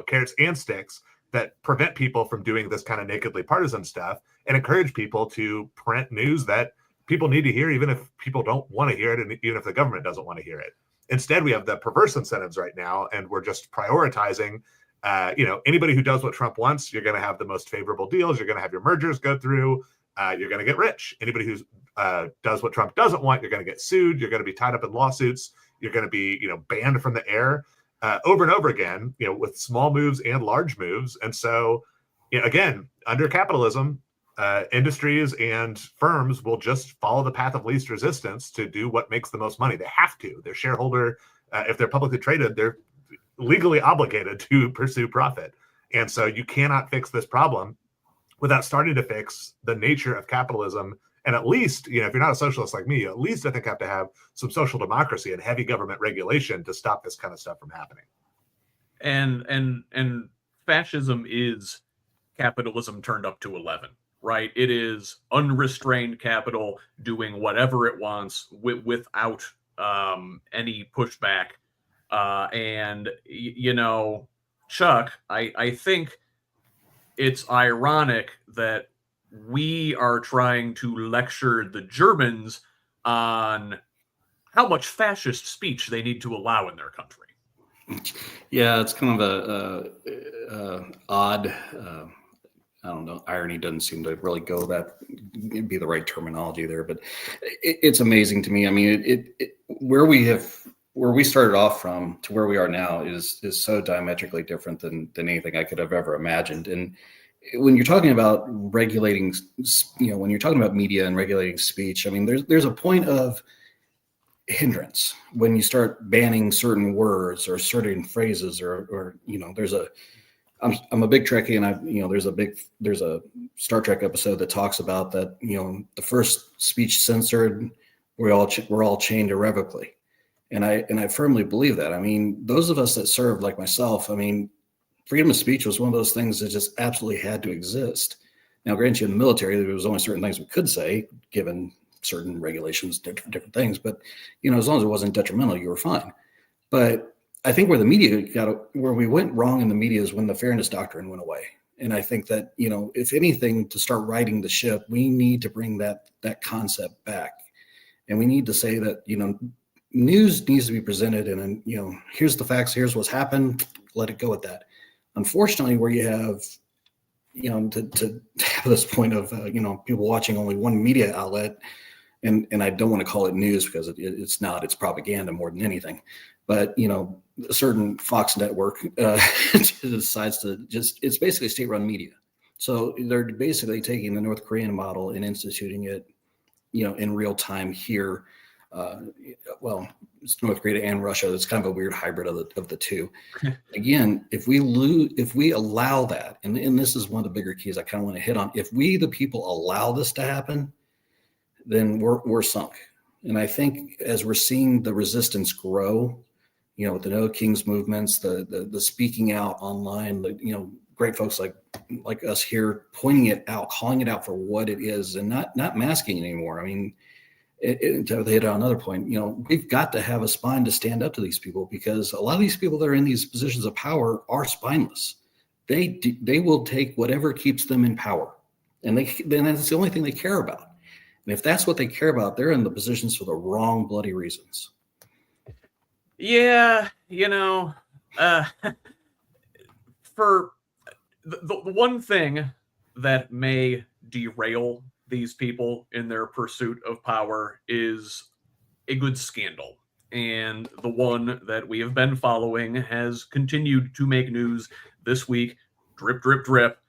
carrots and sticks that prevent people from doing this kind of nakedly partisan stuff and encourage people to print news that people need to hear, even if people don't want to hear it, and even if the government doesn't want to hear it. Instead, we have the perverse incentives right now, and we're just prioritizing anybody who does what Trump wants. You're going to have the most favorable deals. You're going to have your mergers go through. You're going to get rich. Anybody who does what Trump doesn't want, you're going to get sued. You're going to be tied up in lawsuits. You're going to be banned from the air over and over again, with small moves and large moves. And so, again, under capitalism, industries and firms will just follow the path of least resistance to do what makes the most money. They have to. Their shareholder, if they're publicly traded, they're legally obligated to pursue profit. And so you cannot fix this problem without starting to fix the nature of capitalism. And at least, if you're not a socialist like me, at least I think have to have some social democracy and heavy government regulation to stop this kind of stuff from happening.
And fascism is capitalism turned up to 11, right? It is unrestrained capital doing whatever it wants without any pushback. Chuck, I think it's ironic that we are trying to lecture the Germans on how much fascist speech they need to allow in their country.
Yeah, it's kind of a odd. I don't know. Irony doesn't seem to really go that. It'd be the right terminology there, but it's amazing to me. I mean, where we started off from to where we are now is so diametrically different than anything I could have ever imagined. And when you're talking about regulating, when you're talking about media and regulating speech, I mean, there's a point of hindrance when you start banning certain words or certain phrases, or I'm a big Trekkie, and there's a Star Trek episode that talks about that. The first speech censored, we're all chained irrevocably. And I firmly believe that. I mean, those of us that served, like myself, I mean, freedom of speech was one of those things that just absolutely had to exist. Now, granted, in the military, there was only certain things we could say, given certain regulations, different things. But, as long as it wasn't detrimental, you were fine. But I think where we went wrong in the media is when the fairness doctrine went away. And I think that, if anything, to start righting the ship, we need to bring that concept back. And we need to say that, news needs to be presented in, here's the facts, here's what's happened, let it go at that. Unfortunately, where you have, to have this point of, people watching only one media outlet, and I don't want to call it news because it's not, it's propaganda more than anything. But, a certain Fox network decides to it's basically state-run media. So they're basically taking the North Korean model and instituting it, in real time here. It's North Korea and Russia. It's kind of a weird hybrid of the two. Again, if we allow that, and this is one of the bigger keys I kind of want to hit on. If we, the people, allow this to happen, then we're sunk. And I think as we're seeing the resistance grow, with the No Kings movements, the speaking out online, great folks like us here, pointing it out, calling it out for what it is, and not masking it anymore. I mean, to hit on another point, we've got to have a spine to stand up to these people, because a lot of these people that are in these positions of power are spineless. They will take whatever keeps them in power, and then that's the only thing they care about. And if that's what they care about, they're in the positions for the wrong bloody reasons.
Yeah, for the one thing that may derail these people in their pursuit of power is a good scandal. And the one that we have been following has continued to make news this week. Drip, drip, drip.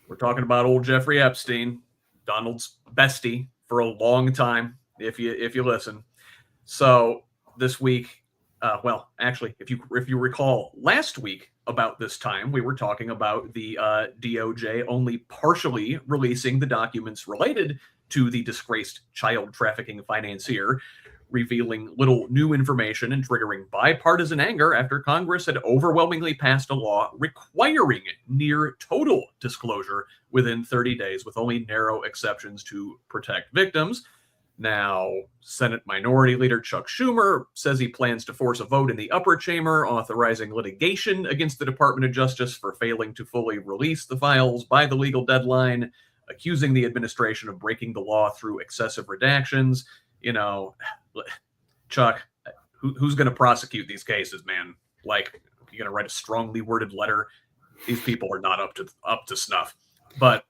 We're talking about old Jeffrey Epstein, Donald's bestie for a long time, if you listen. So this week, well, actually, if you recall last week about this time, we were talking about the DOJ only partially releasing the documents related to the disgraced child trafficking financier, revealing little new information and triggering bipartisan anger after Congress had overwhelmingly passed a law requiring near total disclosure within 30 days, with only narrow exceptions to protect victims. Now, Senate Minority Leader Chuck Schumer says he plans to force a vote in the upper chamber authorizing litigation against the Department of Justice for failing to fully release the files by the legal deadline, accusing the administration of breaking the law through excessive redactions. You know, Chuck, who's going to prosecute these cases, man? Like, you're going to write a strongly worded letter? These people are not up to snuff. But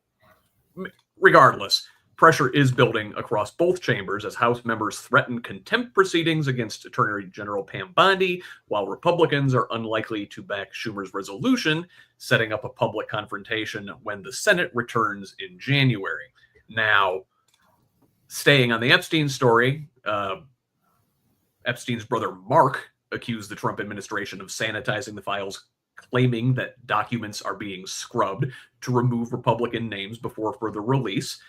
regardless, pressure is building across both chambers as House members threaten contempt proceedings against Attorney General Pam Bondi, while Republicans are unlikely to back Schumer's resolution, setting up a public confrontation when the Senate returns in January. Now, staying on the Epstein story, Epstein's brother Mark accused the Trump administration of sanitizing the files, claiming that documents are being scrubbed to remove Republican names before further release.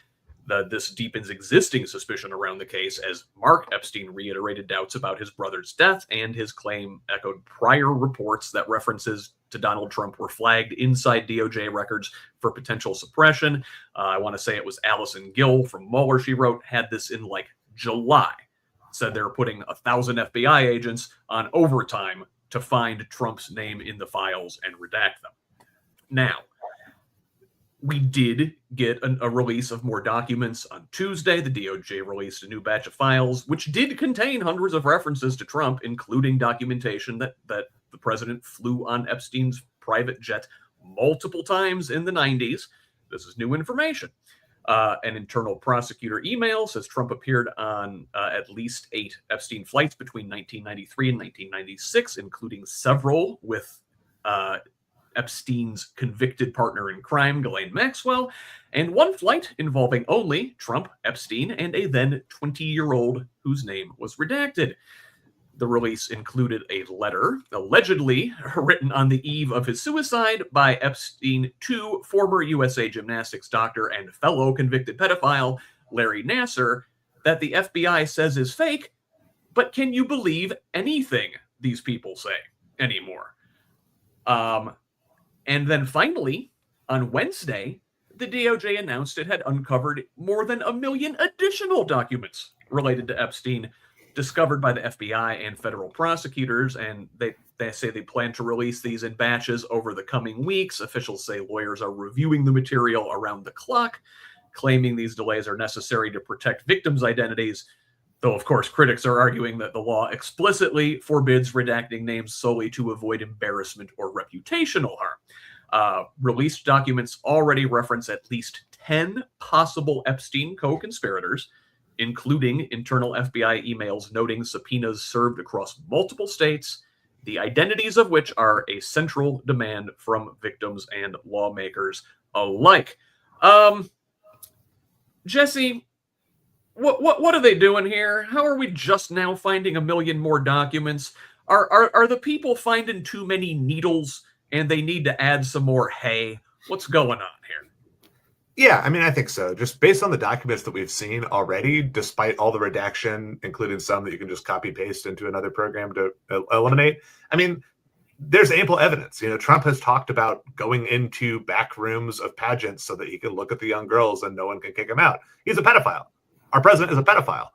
This deepens existing suspicion around the case as Mark Epstein reiterated doubts about his brother's death, and his claim echoed prior reports that references to Donald Trump were flagged inside DOJ records for potential suppression. I want to say it was Allison Gill from Mueller, she wrote, had this in like July. Said they were putting 1,000 FBI agents on overtime to find Trump's name in the files and redact them. Now, we did get a release of more documents on Tuesday. The DOJ released a new batch of files, which did contain hundreds of references to Trump, including documentation that the president flew on Epstein's private jet multiple times in the 90s. This is new information. An internal prosecutor email says Trump appeared on at least 8 Epstein flights between 1993 and 1996, including several with Epstein's convicted partner in crime, Ghislaine Maxwell, and one flight involving only Trump, Epstein, and a then 20-year-old whose name was redacted. The release included a letter allegedly written on the eve of his suicide by Epstein to former USA gymnastics doctor and fellow convicted pedophile Larry Nassar that the FBI says is fake, but can you believe anything these people say anymore? And then finally, on Wednesday, the DOJ announced it had uncovered more than 1 million additional documents related to Epstein, discovered by the FBI and federal prosecutors, and they say they plan to release these in batches over the coming weeks. Officials say lawyers are reviewing the material around the clock, claiming these delays are necessary to protect victims' identities, though, of course, critics are arguing that the law explicitly forbids redacting names solely to avoid embarrassment or reputational harm. Released documents already reference at least 10 possible Epstein co-conspirators, including internal FBI emails noting subpoenas served across multiple states, the identities of which are a central demand from victims and lawmakers alike. Jesse, what are they doing here? How are we just now finding 1 million more documents? Are the people finding too many needles and they need to add some more hay? What's going on here?
Yeah, I mean, I think so. Just based on the documents that we've seen already, despite all the redaction, including some that you can just copy paste into another program to eliminate. I mean, there's ample evidence. You know, Trump has talked about going into back rooms of pageants so that he can look at the young girls and no one can kick him out. He's a pedophile. Our president is a pedophile.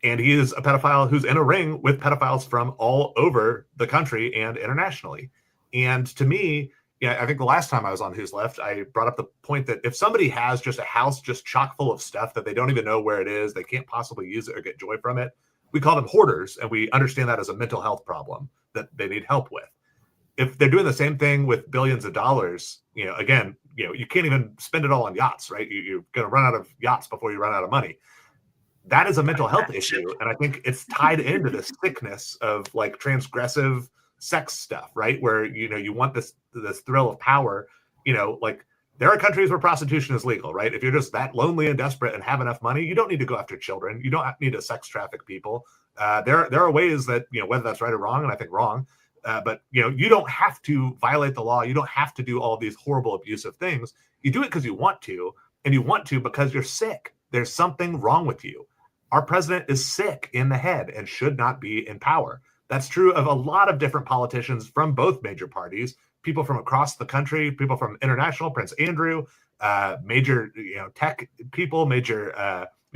And he is a pedophile who's in a ring with pedophiles from all over the country and internationally. And to me, yeah, I think the last time I was on HoosLeft, I brought up the point that if somebody has just a house just chock full of stuff that they don't even know where it is, they can't possibly use it or get joy from it, we call them hoarders, and we understand that as a mental health problem that they need help with. If they're doing the same thing with billions of dollars, you know, again, you know, you can't even spend it all on yachts, right? You're going to run out of yachts before you run out of money. That is a mental health issue, and I think it's tied into this sickness of like transgressive sex stuff, right? Where, you know, you want this thrill of power, you know, like There are countries where prostitution is legal, right? If you're just that lonely and desperate and have enough money, you don't need to go after children. You don't need to sex traffic people. There are ways that, whether that's right or wrong, and I think wrong, but you don't have to violate the law. You don't have to do all these horrible, abusive things. You do it because you want to, and you want to because you're sick. There's something wrong with you. Our president is sick in the head and should not be in power. That's true of a lot of different politicians from both major parties, people from across the country, people from international, Prince Andrew, major tech people, major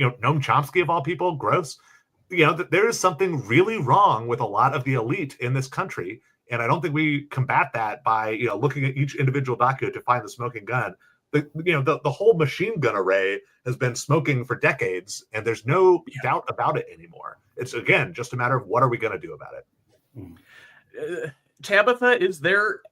Noam Chomsky of all people, gross. There is something really wrong with a lot of the elite in this country, and I don't think we combat that by looking at each individual document to find the smoking gun. The whole machine gun array has been smoking for decades, and there's no doubt about it anymore. It's, again, just a matter of what are we going to do about it.
Tabitha, is there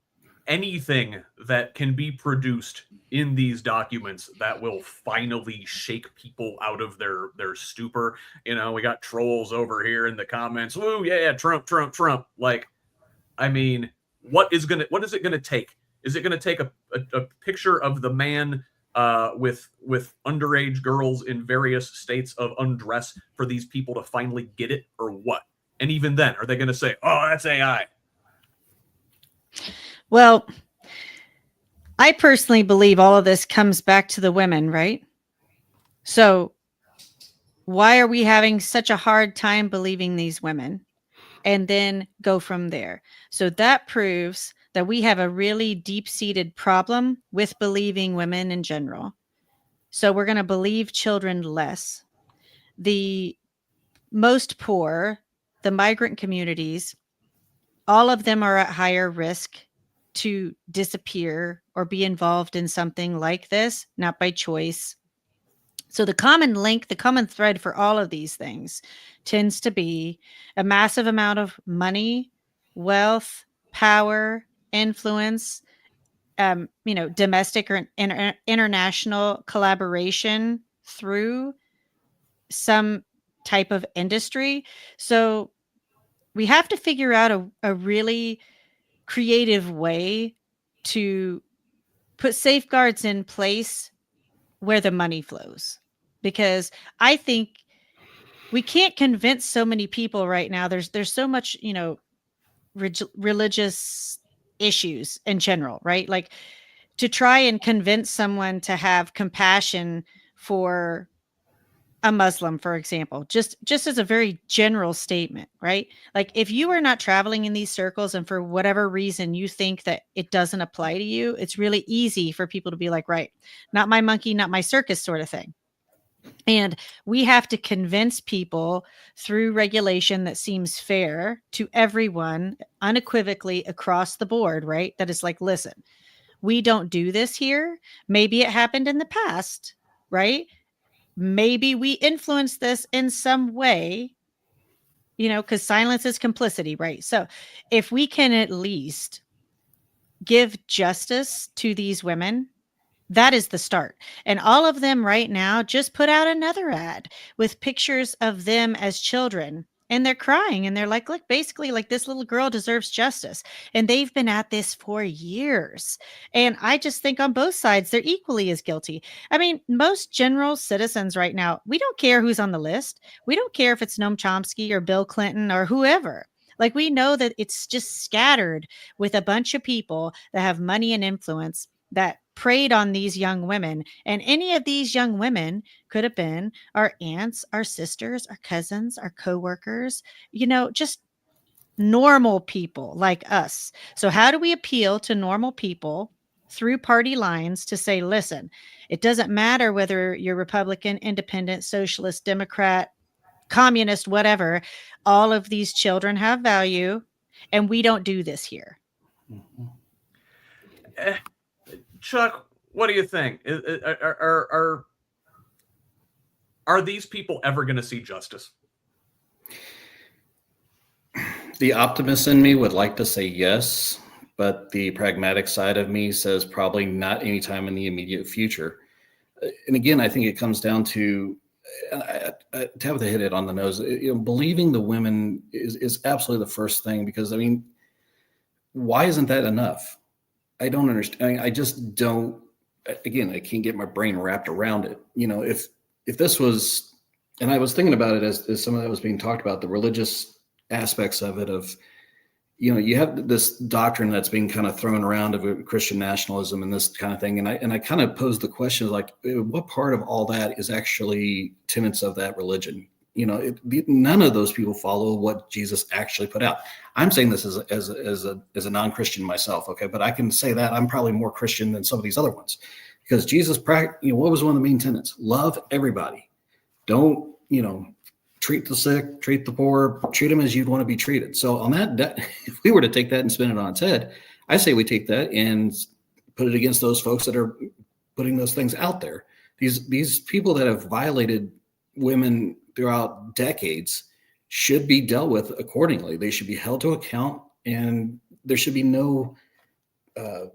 anything that can be produced in these documents that will finally shake people out of their stupor? We got trolls over here in the comments. Ooh, yeah, Trump. Like, I mean, what is it gonna take? Is it going to take a picture of the man with underage girls in various states of undress for these people to finally get it, or what? And even then, are they going to say, "Oh, that's AI"?
Well, I personally believe all of this comes back to the women, right? So why are we having such a hard time believing these women? And then go from there. So that proves that we have a really deep-seated problem with believing women in general. So we're going to believe children less. The most poor, the migrant communities, all of them are at higher risk to disappear or be involved in something like this, not by choice. So the common link, the common thread for all of these things tends to be a massive amount of money, wealth, power, influence, domestic or international collaboration through some type of industry. So we have to figure out a really creative way to put safeguards in place where the money flows. Because I think we can't convince so many people right now. There's so much, religious issues in general, right? Like, to try and convince someone to have compassion for a Muslim, for example, just as a very general statement, right? Like, if you are not traveling in these circles and for whatever reason you think that it doesn't apply to you, it's really easy for people to be like, right, not my monkey, not my circus, sort of thing. And we have to convince people through regulation that seems fair to everyone unequivocally across the board, right? That is like, listen, we don't do this here. Maybe it happened in the past, right? Maybe we influence this in some way, because silence is complicity, right? So if we can at least give justice to these women, that is the start. And all of them right now just put out another ad with pictures of them as children. And they're crying and they're like, look, basically, like, this little girl deserves justice. And they've been at this for years. And I just think on both sides, they're equally as guilty. I mean, most general citizens right now, we don't care who's on the list. We don't care if it's Noam Chomsky or Bill Clinton or whoever. Like, we know that it's just scattered with a bunch of people that have money and influence that preyed on these young women. And any of these young women could have been our aunts, our sisters, our cousins, our coworkers, just normal people like us. So how do we appeal to normal people through party lines to say, listen, it doesn't matter whether you're Republican, independent, socialist, Democrat, communist, whatever, all of these children have value, and we don't do this here.
Mm-hmm.
Chuck, what do you think? Are these people ever going to see justice?
The optimist in me would like to say yes, but the pragmatic side of me says probably not anytime in the immediate future. And again, I think it comes down to, Tabitha hit it on the nose. Believing the women is absolutely the first thing, because, I mean, why isn't that enough? I don't understand. I just don't again, I can't get my brain wrapped around it. If this was, and I was thinking about it as some of that was being talked about, the religious aspects of it, of, you have this doctrine that's being kind of thrown around of Christian nationalism and this kind of thing. And I kind of posed the question, like, what part of all that is actually tenets of that religion? None of those people follow what Jesus actually put out. I'm saying this as a non-Christian myself, okay, but I can say that I'm probably more Christian than some of these other ones, because Jesus, what was one of the main tenets? Love everybody. Don't, treat the sick, treat the poor, treat them as you'd want to be treated. So on that, if we were to take that and spin it on its head, I say we take that and put it against those folks that are putting those things out there. These people that have violated women throughout decades should be dealt with accordingly. They should be held to account, and there should be no, there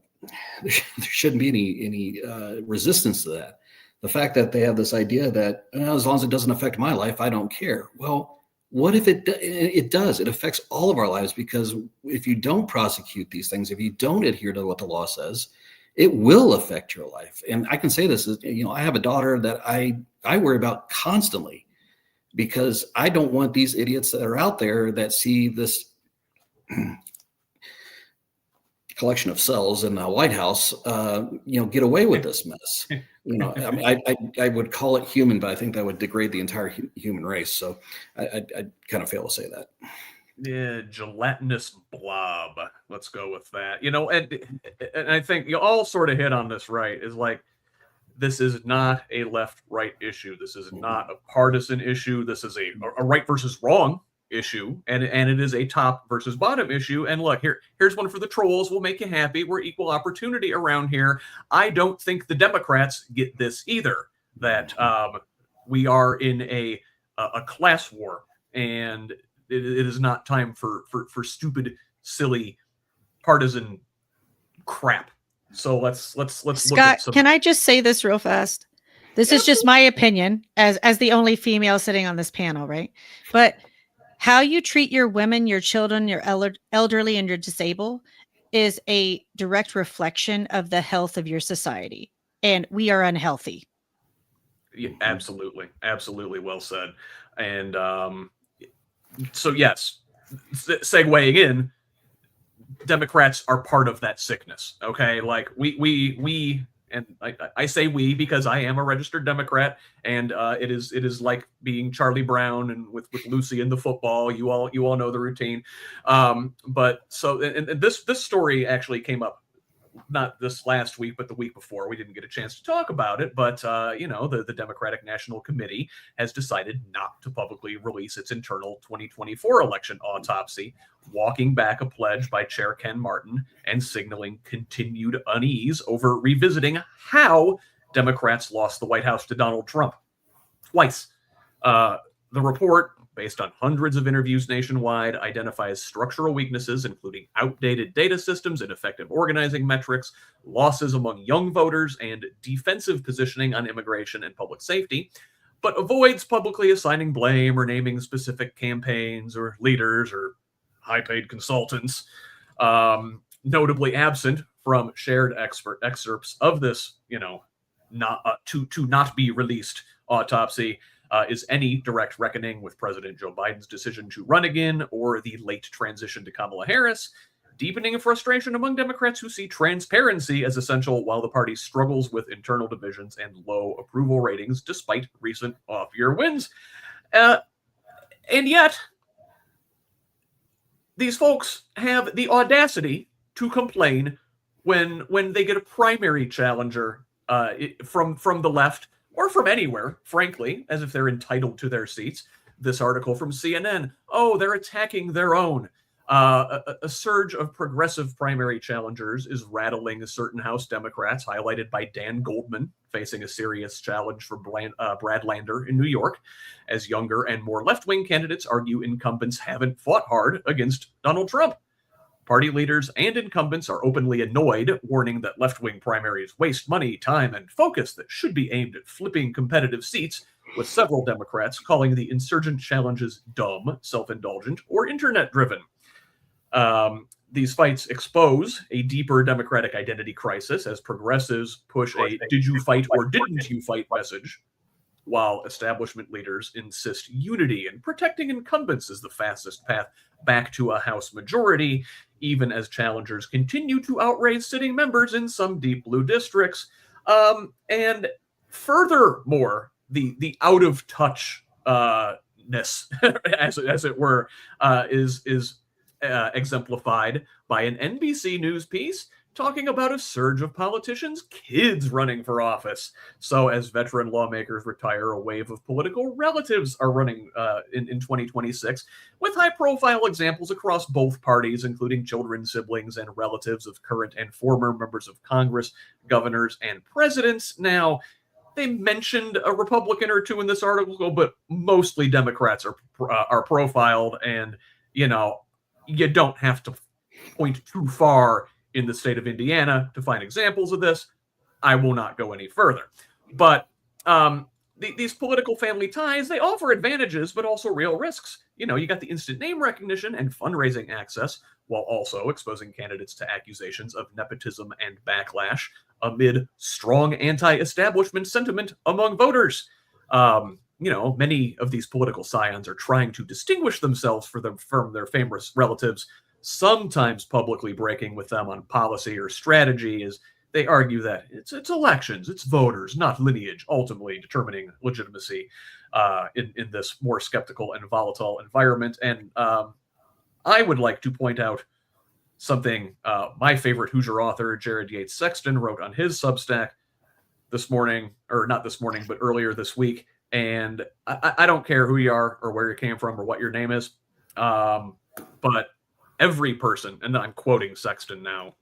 shouldn't be any resistance to that. The fact that they have this idea that as long as it doesn't affect my life, I don't care. Well, what if it does? It affects all of our lives, because if you don't prosecute these things, if you don't adhere to what the law says, it will affect your life. And I can say this, I have a daughter that I worry about constantly, because I don't want these idiots that are out there that see this collection of cells in the White House, get away with this mess. I would call it human, but I think that would degrade the entire human race. So I kind of fail to say that.
Yeah, gelatinous blob. Let's go with that. And I think you all sort of hit on this, right? Is like, this is not a left-right issue. This is not a partisan issue. This is a right versus wrong issue, and it is a top versus bottom issue. And look, here's one for the trolls. We'll make you happy. We're equal opportunity around here. I don't think the Democrats get this either, that we are in a class war, and it is not time for stupid, silly, partisan crap. So let's
Scott,
look at some...
Can I just say this real fast? This is just my opinion as the only female sitting on this panel, right? But how you treat your women, your children, your elderly, and your disabled is a direct reflection of the health of your society. And we are unhealthy.
Yeah, absolutely. Absolutely well said. And so, yes, segueing in, Democrats are part of that sickness. Okay. Like we, and I say we because I am a registered Democrat, and it is like being Charlie Brown and with Lucy in the football. You all know the routine. But so, and this story actually came up not this last week, but the week before. We didn't get a chance to talk about it, but the Democratic National Committee has decided not to publicly release its internal 2024 election autopsy, walking back a pledge by Chair Ken Martin and signaling continued unease over revisiting how Democrats lost the White House to Donald Trump twice. The report, based on hundreds of interviews nationwide, identifies structural weaknesses, including outdated data systems, ineffective organizing metrics, losses among young voters, and defensive positioning on immigration and public safety, but avoids publicly assigning blame or naming specific campaigns or leaders or high-paid consultants. Notably absent from shared excerpts of this, not be released autopsy is any direct reckoning with President Joe Biden's decision to run again, or the late transition to Kamala Harris, deepening frustration among Democrats who see transparency as essential while the party struggles with internal divisions and low approval ratings despite recent off-year wins. And yet, these folks have the audacity to complain when they get a primary challenger from the left, or from anywhere, frankly, as if they're entitled to their seats. This article from CNN, they're attacking their own. A surge of progressive primary challengers is rattling certain House Democrats, highlighted by Dan Goldman, facing a serious challenge for Brad Lander in New York, as younger and more left-wing candidates argue incumbents haven't fought hard against Donald Trump. Party leaders and incumbents are openly annoyed, warning that left-wing primaries waste money, time, and focus that should be aimed at flipping competitive seats, with several Democrats calling the insurgent challenges dumb, self-indulgent, or internet-driven. These fights expose a deeper Democratic identity crisis as progressives push a "did you fight or didn't you fight" message, while establishment leaders insist unity and protecting incumbents is the fastest path back to a House majority, even as challengers continue to outrace sitting members in some deep blue districts. And furthermore, the out of touch ness, as it were, is exemplified by an NBC News piece talking about a surge of politicians' kids running for office. So as veteran lawmakers retire, a wave of political relatives are running in 2026, with high-profile examples across both parties, including children, siblings, and relatives of current and former members of Congress, governors, and presidents. Now, they mentioned a Republican or two in this article, but mostly Democrats are profiled, and, you don't have to point too far in the state of Indiana to find examples of this. I will not go any further. But these political family ties, they offer advantages, but also real risks. You got the instant name recognition and fundraising access, while also exposing candidates to accusations of nepotism and backlash amid strong anti-establishment sentiment among voters. Many of these political scions are trying to distinguish themselves from their famous relatives, sometimes publicly breaking with them on policy or strategy, as they argue that it's elections, it's voters, not lineage, ultimately determining legitimacy in this more skeptical and volatile environment. And I would like to point out something my favorite Hoosier author, Jared Yates Sexton, wrote on his Substack this morning, or not this morning, but earlier this week. And I don't care who you are or where you came from or what your name is, but every person, and I'm quoting Sexton now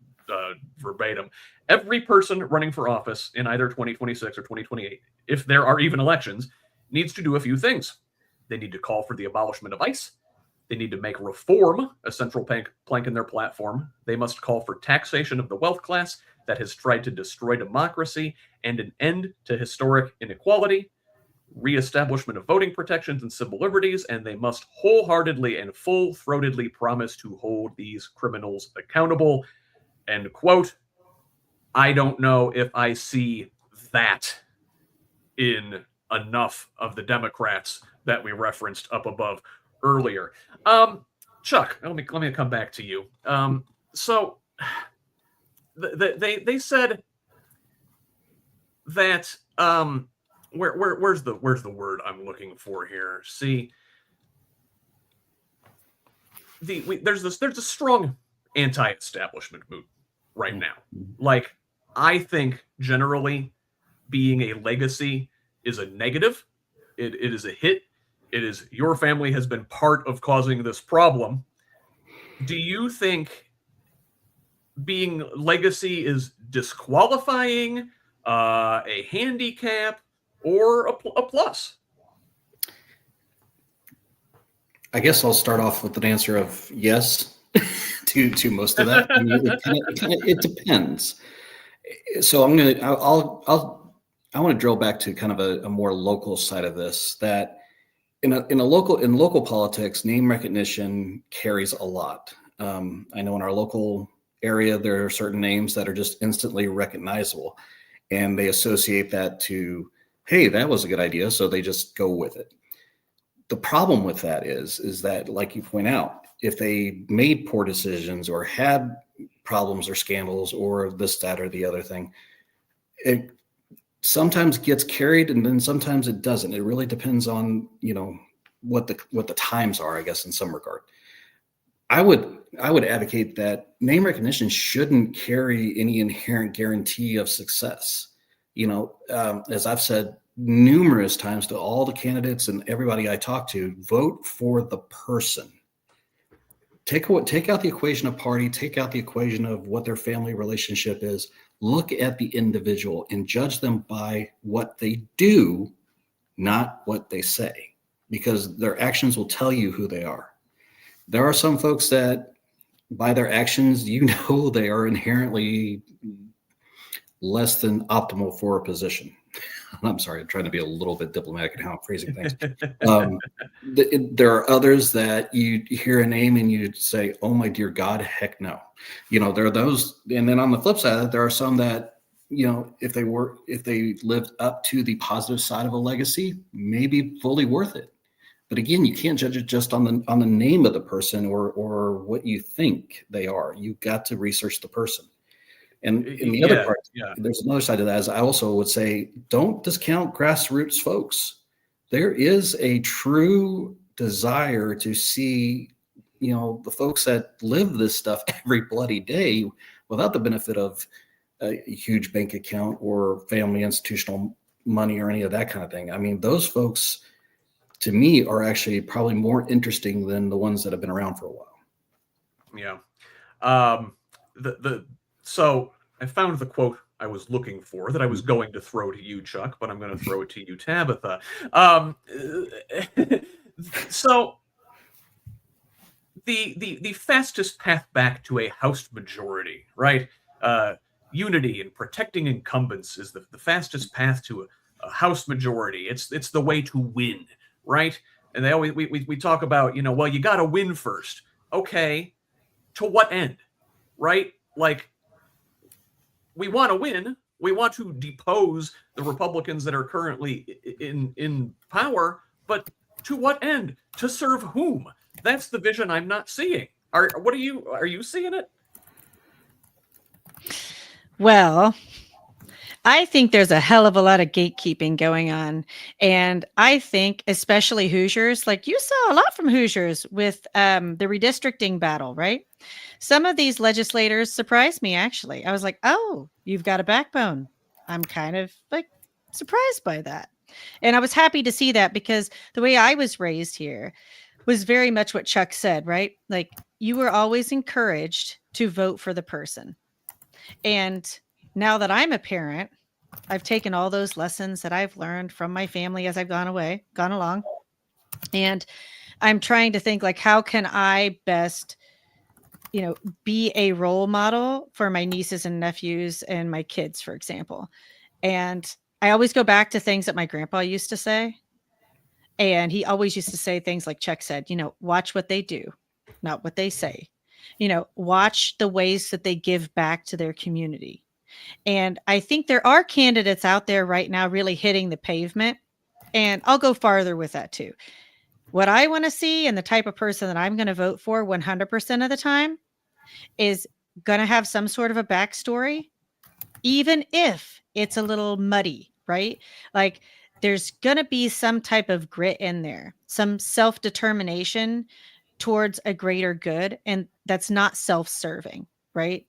verbatim, every person running for office in either 2026 or 2028, if there are even elections, needs to do a few things. They need to call for the abolishment of ICE. They need to make reform a central plank in their platform. They must call for taxation of the wealth class that has tried to destroy democracy and an end to historic inequality, reestablishment of voting protections and civil liberties, and they must wholeheartedly and full-throatedly promise to hold these criminals accountable. End quote. I don't know if I see that in enough of the Democrats that we referenced up above earlier. Chuck, let me come back to you. So they said that where's the word I'm looking for here? See, there's a strong anti-establishment mood right now. Like, I think generally being a legacy is a negative. It is a hit. It is, your family has been part of causing this problem. Do you think being legacy is disqualifying, a handicap, or a plus?
I guess I'll start off with an answer of yes to most of that. I mean, it depends. So I want to drill back to kind of a more local side of this, that in local politics, name recognition carries a lot. I know in our local area, there are certain names that are just instantly recognizable, and they associate that to, hey, that was a good idea, so they just go with it. The problem with that is that, like you point out, if they made poor decisions or had problems or scandals or this, that, or the other thing, it sometimes gets carried and then sometimes it doesn't. It really depends on, what the times are, I guess, in some regard. I would advocate that name recognition shouldn't carry any inherent guarantee of success. As I've said numerous times to all the candidates and everybody I talk to, vote for the person. Take out the equation of party, take out the equation of what their family relationship is. Look at the individual and judge them by what they do, not what they say, because their actions will tell you who they are. There are some folks that by their actions, they are inherently less than optimal for a position. I'm sorry, I'm trying to be a little bit diplomatic in how I'm phrasing things. There are others that you hear a name and you say, oh my dear God, heck no. There are those. And then on the flip side, there are some that, if they lived up to the positive side of a legacy, maybe fully worth it. But again, you can't judge it just on the name of the person or what you think they are. You've got to research the person. And in the other part, there's another side of that. Is I also would say, don't discount grassroots folks. There is a true desire to see, the folks that live this stuff every bloody day without the benefit of a huge bank account or family institutional money or any of that kind of thing. I mean, those folks, to me, are actually probably more interesting than the ones that have been around for a while.
Yeah. So I found the quote I was looking for that I was going to throw to you, Chuck, but I'm going to throw it to you, Tabitha. So the fastest path back to a House majority, right? Unity and protecting incumbents is the fastest path to a House majority. It's the way to win, right? And they always we talk about, well, you got to win first. Okay, to what end, right? Like, we want to win. We want to depose the Republicans that are currently in power, but to what end? To serve whom? That's the vision I'm not seeing. Are you seeing it?
Well, I think there's a hell of a lot of gatekeeping going on. And I think especially Hoosiers, like you saw a lot from Hoosiers with the redistricting battle, right? Some of these legislators surprised me, actually. I was like, oh, you've got a backbone. I'm kind of like surprised by that. And I was happy to see that because the way I was raised here was very much what Chuck said, right? Like, you were always encouraged to vote for the person. And now that I'm a parent, I've taken all those lessons that I've learned from my family as I've gone along. And I'm trying to think, like, how can I best, be a role model for my nieces and nephews and my kids, for example. And I always go back to things that my grandpa used to say. And he always used to say things like Chuck said, watch what they do, not what they say. Watch the ways that they give back to their community. And I think there are candidates out there right now really hitting the pavement. And I'll go farther with that too. What I want to see and the type of person that I'm going to vote for 100% of the time is going to have some sort of a backstory, even if it's a little muddy, right? Like, there's going to be some type of grit in there, some self-determination towards a greater good. And that's not self-serving, right?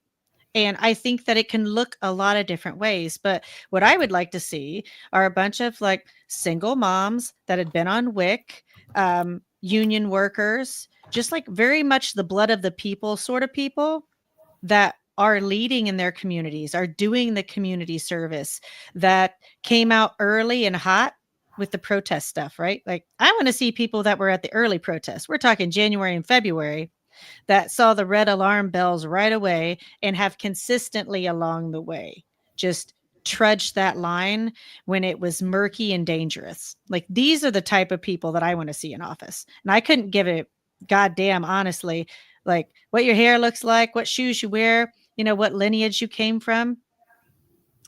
And I think that it can look a lot of different ways. But what I would like to see are a bunch of like single moms that had been on WIC, union workers, just like very much the blood of the people sort of people that are leading in their communities, are doing the community service, that came out early and hot with the protest stuff, right? Like, I want to see people that were at the early protests. We're talking January and February, that saw the red alarm bells right away and have consistently along the way just trudged that line when it was murky and dangerous. Like, these are the type of people that I want to see in office. And I couldn't give it goddamn honestly, like, what your hair looks like, what shoes you wear, what lineage you came from.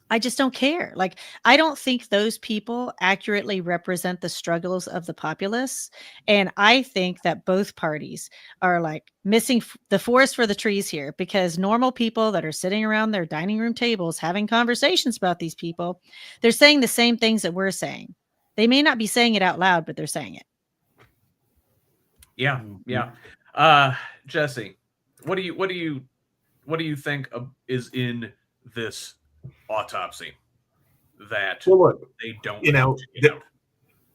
I just don't care. Like, I don't think those people accurately represent the struggles of the populace. And I think that both parties are like missing the forest for the trees here, because normal people that are sitting around their dining room tables having conversations about these people, they're saying the same things that we're saying. They may not be saying it out loud, but they're saying it.
Yeah. Yeah. Jesse, what do you think is in this autopsy that they don't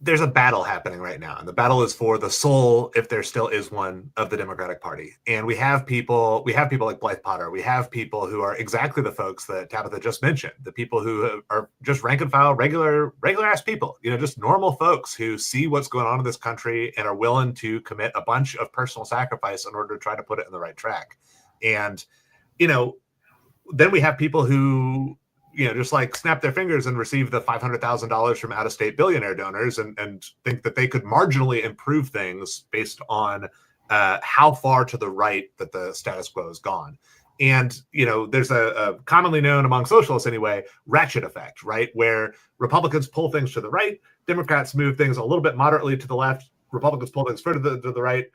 there's a battle happening right now, and the battle is for the soul, if there still is one, of the Democratic Party. And we have people like Blythe Potter. We have people who are exactly the folks that Tabitha just mentioned, the people who are just rank and file, regular ass people, just normal folks who see what's going on in this country and are willing to commit a bunch of personal sacrifice in order to try to put it in the right track. And then we have people who just like snap their fingers and receive the $500,000 from out-of-state billionaire donors and think that they could marginally improve things based on how far to the right that the status quo has gone. And, there's a commonly known among socialists anyway, ratchet effect, right? Where Republicans pull things to the right, Democrats move things a little bit moderately to the left, Republicans pull things further to the right,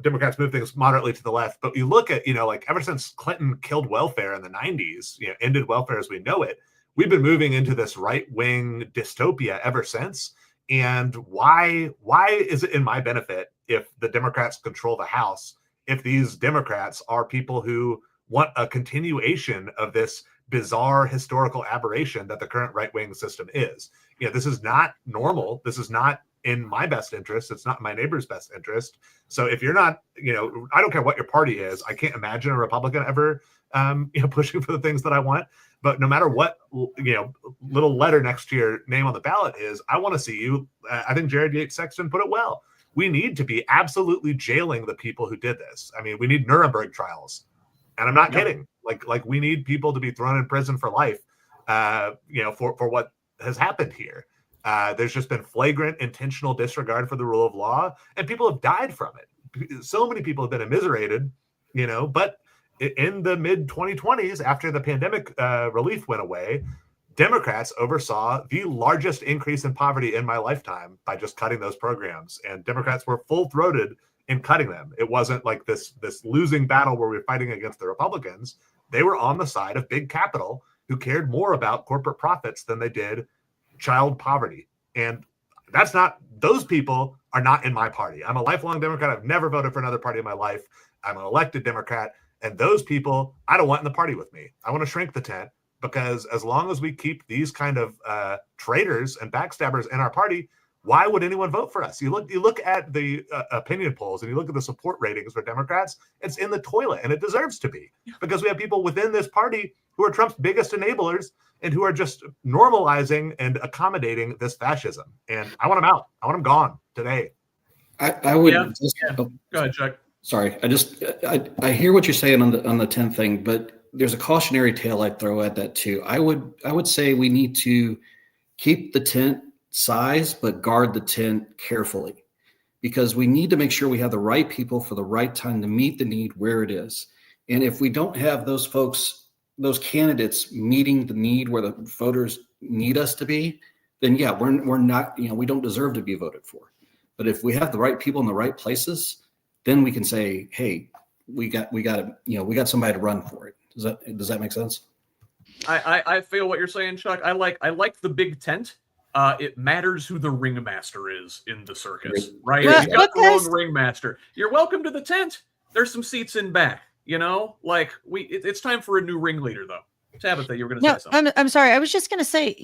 Democrats move things moderately to the left. But you look at, like ever since Clinton killed welfare in the 90s, ended welfare as we know it, we've been moving into this right-wing dystopia ever since. And why is it in my benefit if the Democrats control the House, if these Democrats are people who want a continuation of this bizarre historical aberration that the current right-wing system is? This is not normal. This is not in my best interest. It's not my neighbor's best interest. So if you're not, I don't care what your party is. I can't imagine a Republican ever, pushing for the things that I want. But no matter what, little letter next to your name on the ballot is, I want to see you. I think Jared Yates Sexton put it well. We need to be absolutely jailing the people who did this. I mean, we need Nuremberg trials, and I'm not kidding. Like we need people to be thrown in prison for life, for what has happened here. There's just been flagrant, intentional disregard for the rule of law, and people have died from it. So many people have been immiserated, but in the mid 2020s, after the pandemic relief went away, Democrats oversaw the largest increase in poverty in my lifetime by just cutting those programs. And Democrats were full-throated in cutting them. It wasn't like this losing battle where we were fighting against the Republicans. They were on the side of big capital who cared more about corporate profits than they did child poverty. And those people are not in my party. I'm a lifelong Democrat. I've never voted for another party in my life. I'm an elected Democrat. And those people, I don't want in the party with me. I want to shrink the tent, because as long as we keep these kind of traitors and backstabbers in our party, why would anyone vote for us? You look at the opinion polls and you look at the support ratings for Democrats, it's in the toilet, and it deserves to be, because we have people within this party who are Trump's biggest enablers and who are just normalizing and accommodating this fascism. And I want them out. I want them gone today.
I would.
Go ahead, Chuck.
Sorry, I hear what you're saying on the 10 thing, but there's a cautionary tale I'd throw at that too. I would say we need to keep the tent size, but guard the tent carefully, because we need to make sure we have the right people for the right time to meet the need where it is. And if we don't have those folks, those candidates meeting the need where the voters need us to be, then yeah, we're not, we don't deserve to be voted for. But if we have the right people in the right places, then we can say, hey, we got somebody to run for it. Does that make sense?
I feel what you're saying, Chuck. I like the big tent. It matters who the ringmaster is in the circus, right?
Well,
If you got the wrong ringmaster, you're welcome to the tent. There's some seats in back. It's time for a new ringleader, though. Tabitha, you were going to say something.
I'm sorry. I was just going to say,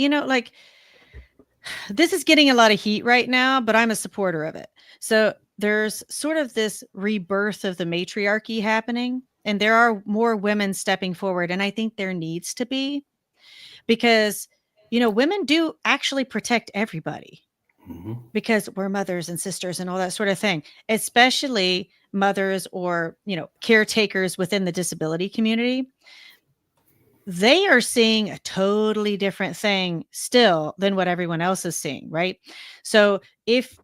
this is getting a lot of heat right now, but I'm a supporter of it. So there's sort of this rebirth of the matriarchy happening, and there are more women stepping forward. And I think there needs to be, because, women do actually protect everybody, because we're mothers and sisters and all that sort of thing, especially mothers or, caretakers within the disability community. They are seeing a totally different thing still than what everyone else is seeing. Right. So if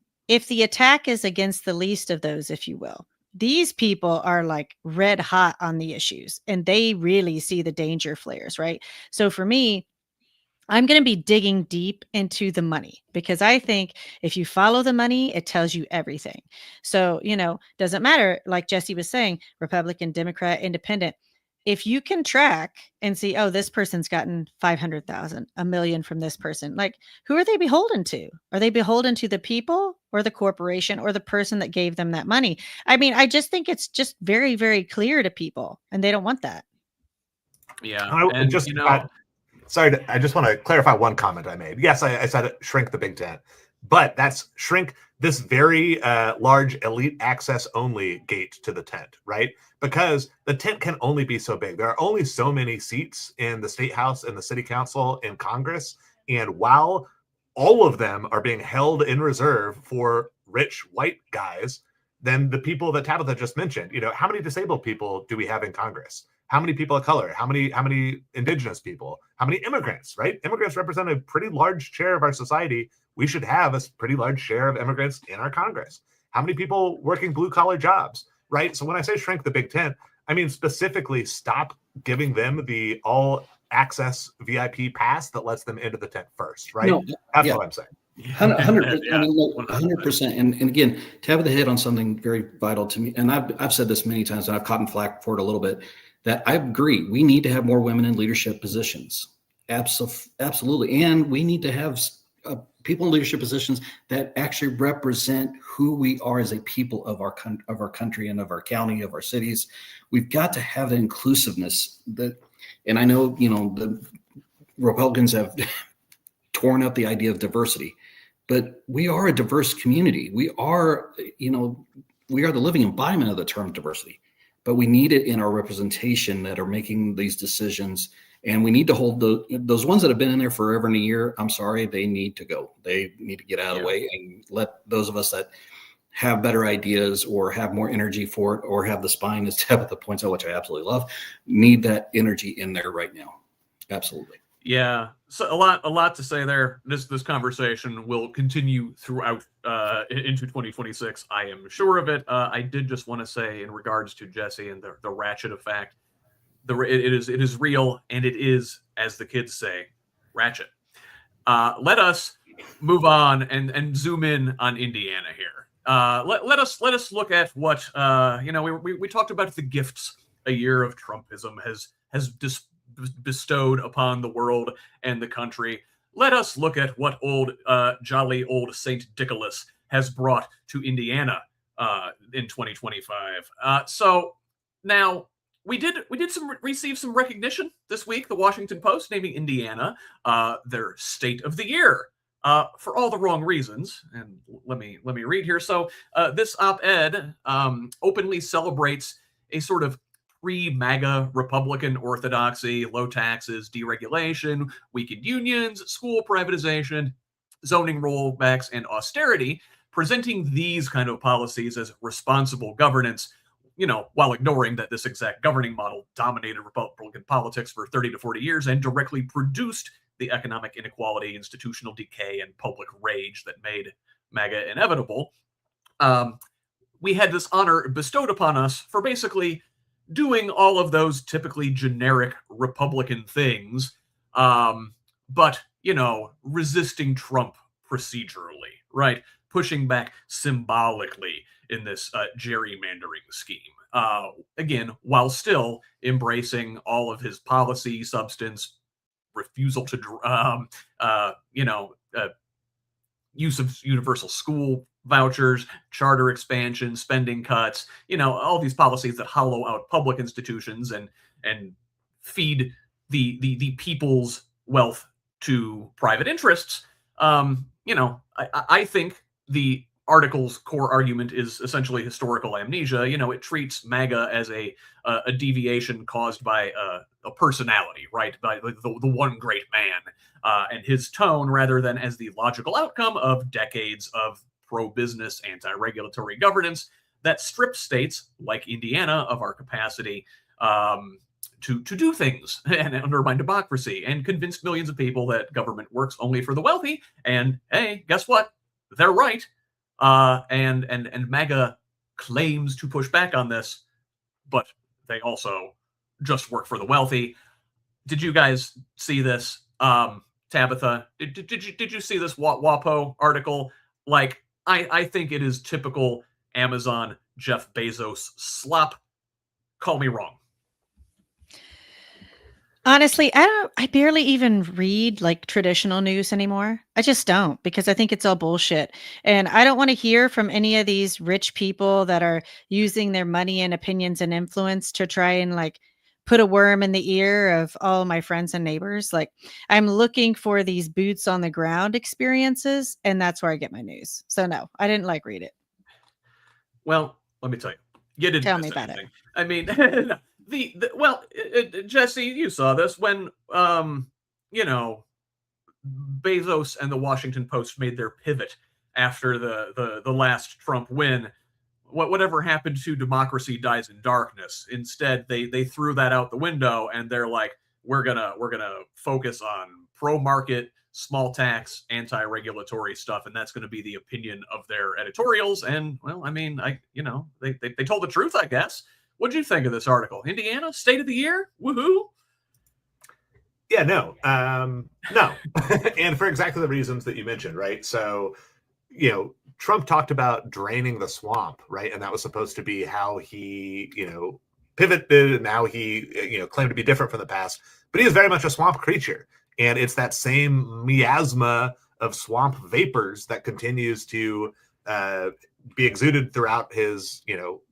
the attack is against the least of those, if you will, these people are like red hot on the issues, and they really see the danger flares. Right. So for me, I'm going to be digging deep into the money, because I think if you follow the money, it tells you everything. So, doesn't matter, like Jesse was saying, Republican, Democrat, Independent. If you can track and see, oh, this person's gotten 500,000, $1 million from this person, like, who are they beholden to? Are they beholden to the people or the corporation or the person that gave them that money? I mean, I just think it's just very, very clear to people, and they don't want that.
Yeah.
Sorry, I just want to clarify one comment I made. Yes, I said shrink the big tent, but that's shrink this very large elite access only gate to the tent, right? Because the tent can only be so big. There are only so many seats in the state house and the city council and Congress. And while all of them are being held in reserve for rich white guys, then the people that Tabitha just mentioned, how many disabled people do we have in Congress? How many people of color? How many indigenous people? How many immigrants, right? Immigrants represent a pretty large share of our society. We should have a pretty large share of immigrants in our Congress. How many people working blue collar jobs, right? So when I say shrink the Big Tent, I mean specifically stop giving them the all access VIP pass that lets them into the tent first, right?
No,
That's
yeah.
what I'm saying.
100%.
Yeah,
I mean, look, 100%. And again, Tabitha hit on something very vital to me. And I've said this many times, and I've caught flack for it a little bit, that I agree. We need to have more women in leadership positions. Absolutely. And we need to have people in leadership positions that actually represent who we are as a people of our country and of our county, of our cities. We've got to have that inclusiveness. And I know, the Republicans have torn up the idea of diversity, but we are a diverse community. We are the living embodiment of the term diversity, but we need it in our representation that are making these decisions. And we need to hold those ones that have been in there forever and a year. I'm sorry, they need to go. They need to get out of the way and let those of us that have better ideas or have more energy for it or have the spine, as Tabitha points out, which I absolutely love, need that energy in there right now. Absolutely.
Yeah, so a lot to say there. This conversation will continue throughout into 2026. I am sure of it. I did just want to say, in regards to Jesse and the ratchet effect, it is real, and it is, as the kids say, ratchet. Let us move on and zoom in on Indiana here. Let us look at what we talked about the gifts a year of Trumpism has bestowed upon the world and the country. Let us look at what jolly old Saint Nicholas has brought to Indiana in 2025. So now we did receive some recognition this week. The Washington Post naming Indiana their State of the Year for all the wrong reasons. And let me read here. So this op-ed openly celebrates a sort of pre-MAGA Republican orthodoxy, low taxes, deregulation, weakened unions, school privatization, zoning rollbacks, and austerity, presenting these kind of policies as responsible governance, while ignoring that this exact governing model dominated Republican politics for 30 to 40 years and directly produced the economic inequality, institutional decay, and public rage that made MAGA inevitable. We had this honor bestowed upon us for basically doing all of those typically generic Republican things, but, resisting Trump procedurally, right? Pushing back symbolically in this gerrymandering scheme. Again, while still embracing all of his policy substance, refusal to, use of universal school vouchers, charter expansion, spending cuts, all these policies that hollow out public institutions and feed the people's wealth to private interests. I think the article's core argument is essentially historical amnesia. It treats MAGA as a deviation caused by a personality, right? By the one great man and his tone, rather than as the logical outcome of decades of pro-business, anti-regulatory governance that strips states like Indiana of our capacity to do things and undermine democracy and convince millions of people that government works only for the wealthy. And hey, guess what? They're right. And MAGA claims to push back on this, but they also just work for the wealthy. Did you guys see this? Tabitha, did you see this WAPO article? Like, I think it is typical Amazon Jeff Bezos slop. Call me wrong.
Honestly, I barely even read like traditional news anymore. I just don't, because I think it's all bullshit. And I don't want to hear from any of these rich people that are using their money and opinions and influence to try and like put a worm in the ear of all my friends and neighbors. Like, I'm looking for these boots on the ground experiences, and that's where I get my news. So no, I didn't read it.
Well, let me tell you. You didn't
tell
miss
me about
anything.
it.
I mean, Jesse, you saw this when Bezos and the Washington Post made their pivot after the last Trump win. whatever happened to democracy dies in darkness. Instead, they threw that out the window, and they're like, we're gonna focus on pro-market, small tax, anti-regulatory stuff, and that's going to be the opinion of their editorials. And well, I mean, they told the truth, I guess. What did you think of this article? Indiana, state of the year, woohoo!
Yeah, no. And for exactly the reasons that you mentioned, right? So, Trump talked about draining the swamp, right? And that was supposed to be how he, pivoted, and how he, claimed to be different from the past. But he is very much a swamp creature. And it's that same miasma of swamp vapors that continues to be exuded throughout his,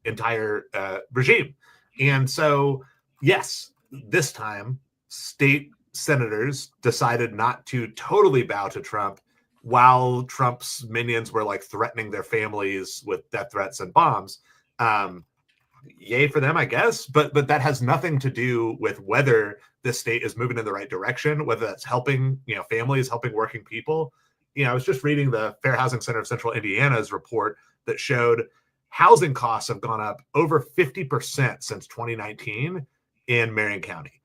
entire regime. And so, yes, this time, state senators decided not to totally bow to Trump while Trump's minions were like threatening their families with death threats and bombs. Yay for them, I guess. But that has nothing to do with whether this state is moving in the right direction, whether that's helping, families, helping working people. I was just reading the Fair Housing Center of Central Indiana's report that showed housing costs have gone up over 50% since 2019 in Marion County.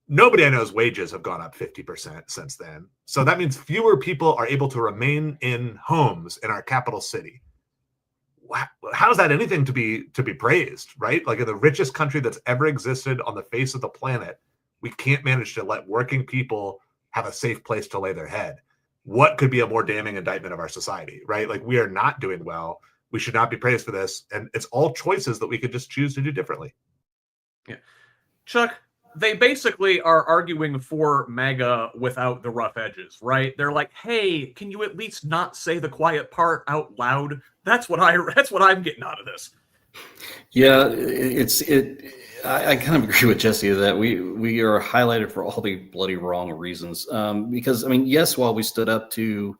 Nobody I know's wages have gone up 50% since then. So that means fewer people are able to remain in homes in our capital city. How is that anything to be praised, right? Like in the richest country that's ever existed on the face of the planet, we can't manage to let working people have a safe place to lay their head. What could be a more damning indictment of our society, right? Like we are not doing well. We should not be praised for this. And it's all choices that we could just choose to do differently.
Yeah. Chuck, they basically are arguing for MAGA without the rough edges, right? They're like, hey, can you at least not say the quiet part out loud? That's what I'm getting out of this.
Yeah, I kind of agree with Jesse that we are highlighted for all the bloody wrong reasons. Because I mean, yes, while we stood up to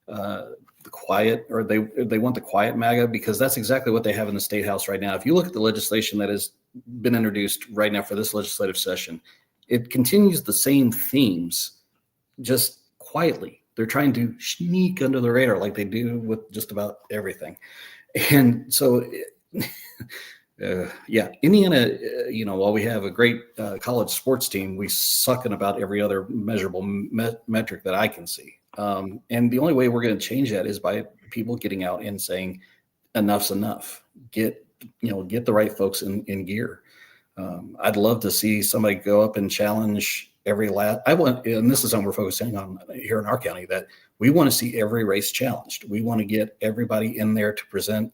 the quiet, or they want the quiet MAGA, because that's exactly what they have in the State House right now. If you look at the legislation that has been introduced right now for this legislative session, it continues the same themes, just quietly. They're trying to sneak under the radar like they do with just about everything. And so, Indiana, while we have a great college sports team, we suck in about every other measurable metric that I can see. And the only way we're going to change that is by people getting out and saying, enough's enough. Get the right folks in gear. I'd love to see somebody go up and challenge every and this is something we're focusing on here in our county, that we want to see every race challenged. We want to get everybody in there to present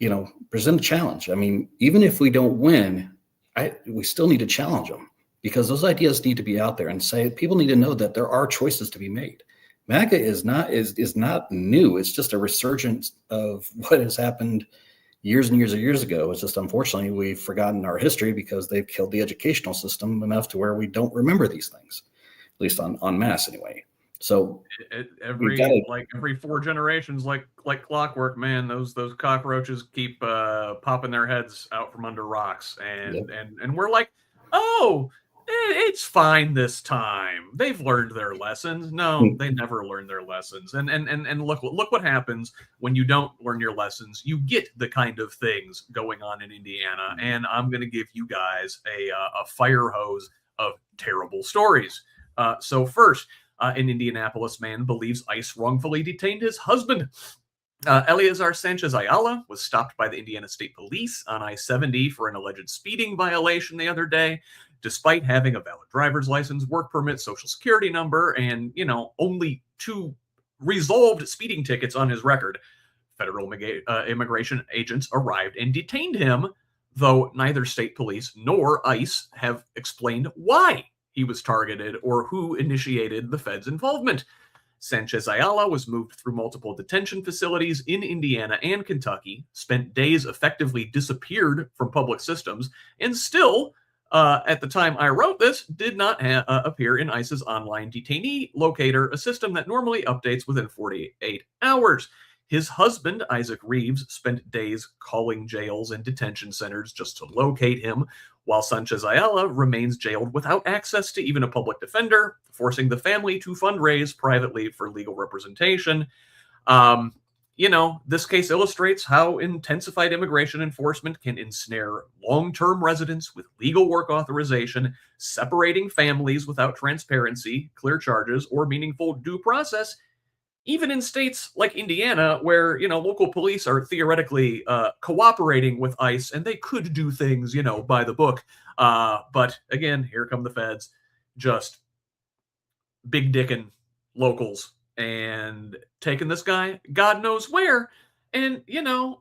a challenge. I mean, even if we don't win, we still need to challenge them, because those ideas need to be out there, and people need to know that there are choices to be made. MAGA is not new. It's just a resurgence of what has happened years and years ago. It's just, unfortunately, we've forgotten our history because they've killed the educational system enough to where we don't remember these things, at least en masse anyway. So
every 4 generations, like clockwork, man, those cockroaches keep popping their heads out from under rocks, and we're like, oh, it's fine this time. They've learned their lessons. No, they never learn their lessons. And look what happens when you don't learn your lessons. You get the kind of things going on in Indiana, and I'm going to give you guys a fire hose of terrible stories. So first, an Indianapolis man believes ICE wrongfully detained his husband. Eleazar Sanchez Ayala was stopped by the Indiana State Police on I-70 for an alleged speeding violation the other day, despite having a valid driver's license, work permit, social security number, and, only 2 resolved speeding tickets on his record. Federal immigration agents arrived and detained him, though neither state police nor ICE have explained why he was targeted or who initiated the feds' involvement. Sanchez Ayala was moved through multiple detention facilities in Indiana and Kentucky, spent days effectively disappeared from public systems, and still, at the time I wrote this, did not appear in ICE's online detainee locator, a system that normally updates within 48 hours. His husband, Isaac Reeves, spent days calling jails and detention centers just to locate him, while Sanchez Ayala remains jailed without access to even a public defender, forcing the family to fundraise privately for legal representation. this case illustrates how intensified immigration enforcement can ensnare long-term residents with legal work authorization, separating families without transparency, clear charges, or meaningful due process, even in states like Indiana, where, local police are theoretically cooperating with ICE and they could do things, by the book. But again, here come the feds, just big dicking locals and taking this guy God knows where. And, in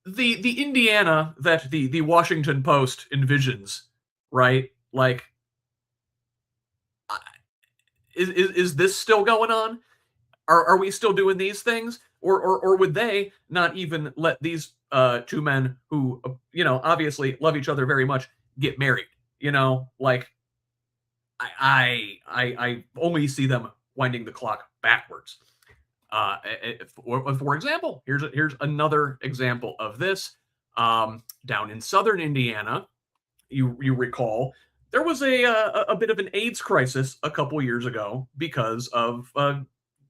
the Indiana that the Washington Post envisions, right? Like, is this still going on? Are we still doing these things? Or would they not even let these two men who, obviously love each other very much get married? Like, I only see them winding the clock backwards. For example, here's another example of this. Down in southern Indiana, you recall, there was a bit of an AIDS crisis a couple years ago because of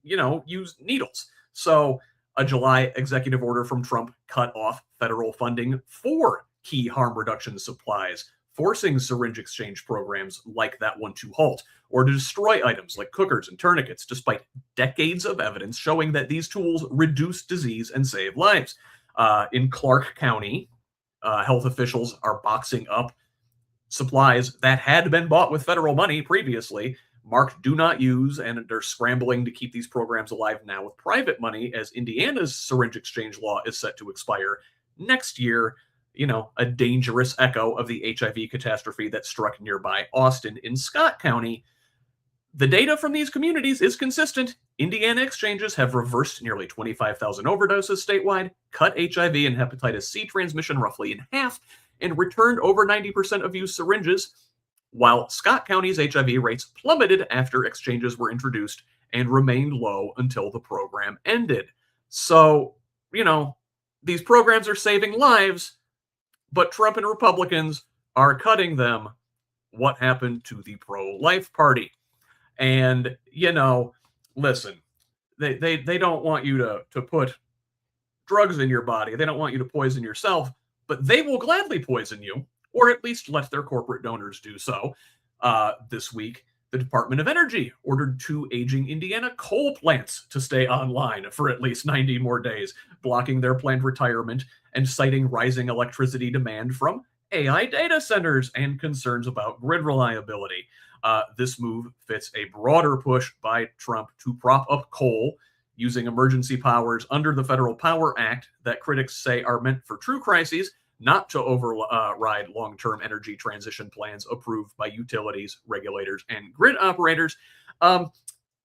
used needles. So a July executive order from Trump cut off federal funding for key harm reduction supplies, forcing syringe exchange programs like that one to halt, or to destroy items like cookers and tourniquets, despite decades of evidence showing that these tools reduce disease and save lives. In Clark County, health officials are boxing up supplies that had been bought with federal money previously, marked do not use, and they're scrambling to keep these programs alive now with private money, as Indiana's syringe exchange law is set to expire next year. A dangerous echo of the HIV catastrophe that struck nearby Austin in Scott County. The data from these communities is consistent. Indiana exchanges have reversed nearly 25,000 overdoses statewide, cut HIV and hepatitis C transmission roughly in half, and returned over 90% of used syringes, while Scott County's HIV rates plummeted after exchanges were introduced and remained low until the program ended. So, these programs are saving lives, but Trump and Republicans are cutting them. What happened to the pro-life party? And, listen, they don't want you to put drugs in your body. They don't want you to poison yourself, but they will gladly poison you, or at least let their corporate donors do so. This week, the Department of Energy ordered 2 aging Indiana coal plants to stay online for at least 90 more days, blocking their planned retirement and citing rising electricity demand from AI data centers and concerns about grid reliability. This move fits a broader push by Trump to prop up coal using emergency powers under the Federal Power Act that critics say are meant for true crises, not to override long-term energy transition plans approved by utilities, regulators, and grid operators.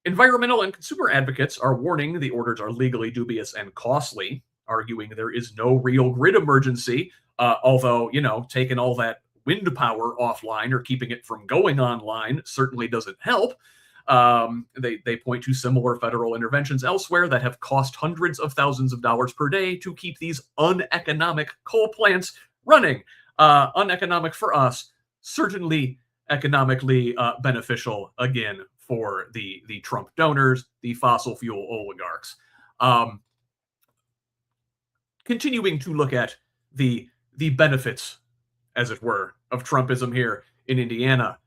Environmental and consumer advocates are warning the orders are legally dubious and costly, arguing there is no real grid emergency, although, taking all that wind power offline or keeping it from going online certainly doesn't help. They point to similar federal interventions elsewhere that have cost hundreds of thousands of dollars per day to keep these uneconomic coal plants running. Uneconomic for us, certainly economically beneficial, again, for the Trump donors, the fossil fuel oligarchs. Continuing to look at the benefits, as it were, of Trumpism here in Indiana.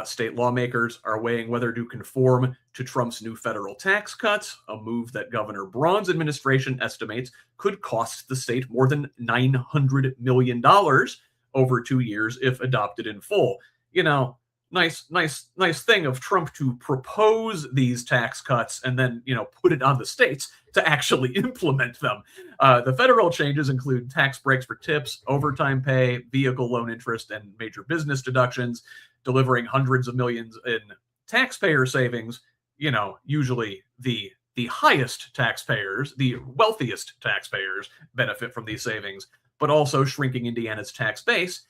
State lawmakers are weighing whether to conform to Trump's new federal tax cuts, a move that Governor Braun's administration estimates could cost the state more than $900 million over 2 years if adopted in full. Nice thing of Trump to propose these tax cuts and then, put it on the states to actually implement them. The federal changes include tax breaks for tips, overtime pay, vehicle loan interest, and major business deductions, delivering hundreds of millions in taxpayer savings. Usually the highest taxpayers, the wealthiest taxpayers, benefit from these savings, but also shrinking Indiana's tax base,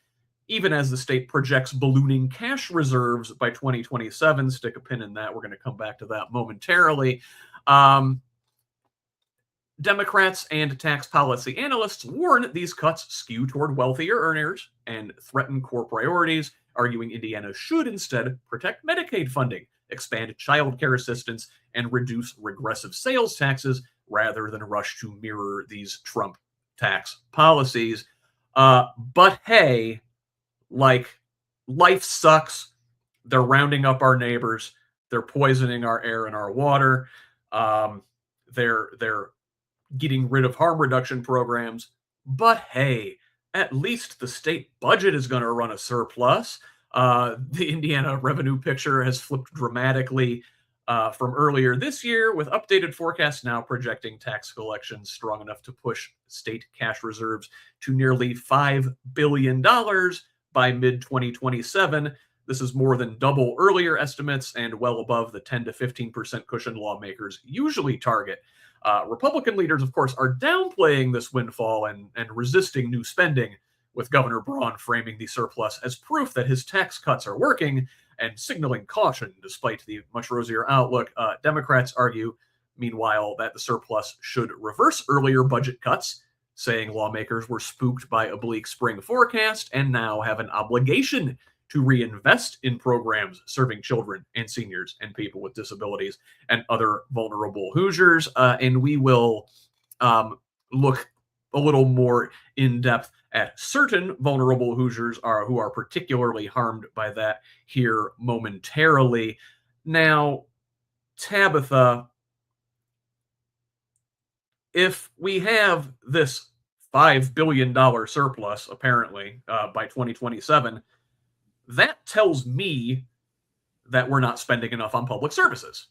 even as the state projects ballooning cash reserves by 2027. Stick a pin in that. We're going to come back to that momentarily. Democrats and tax policy analysts warn these cuts skew toward wealthier earners and threaten core priorities, arguing Indiana should instead protect Medicaid funding, expand child care assistance, and reduce regressive sales taxes rather than rush to mirror these Trump tax policies. But hey, like, life sucks. They're rounding up our neighbors. They're poisoning our air and our water. They're getting rid of harm reduction programs. But hey, at least the state budget is going to run a surplus. The Indiana revenue picture has flipped dramatically from earlier this year, with updated forecasts now projecting tax collections strong enough to push state cash reserves to nearly $5 billion by mid-2027. This is more than double earlier estimates and well above the 10 to 15% cushion lawmakers usually target. Republican leaders, of course, are downplaying this windfall and resisting new spending, with Governor Braun framing the surplus as proof that his tax cuts are working and signaling caution despite the much rosier outlook. Democrats argue, meanwhile, that the surplus should reverse earlier budget cuts, saying lawmakers were spooked by a bleak spring forecast and now have an obligation to reinvest in programs serving children and seniors and people with disabilities and other vulnerable Hoosiers. And we will look a little more in depth at certain vulnerable Hoosiers who are particularly harmed by that here momentarily. Now, Tabitha, if we have this $5 billion surplus, apparently, by 2027, that tells me that we're not spending enough on public services.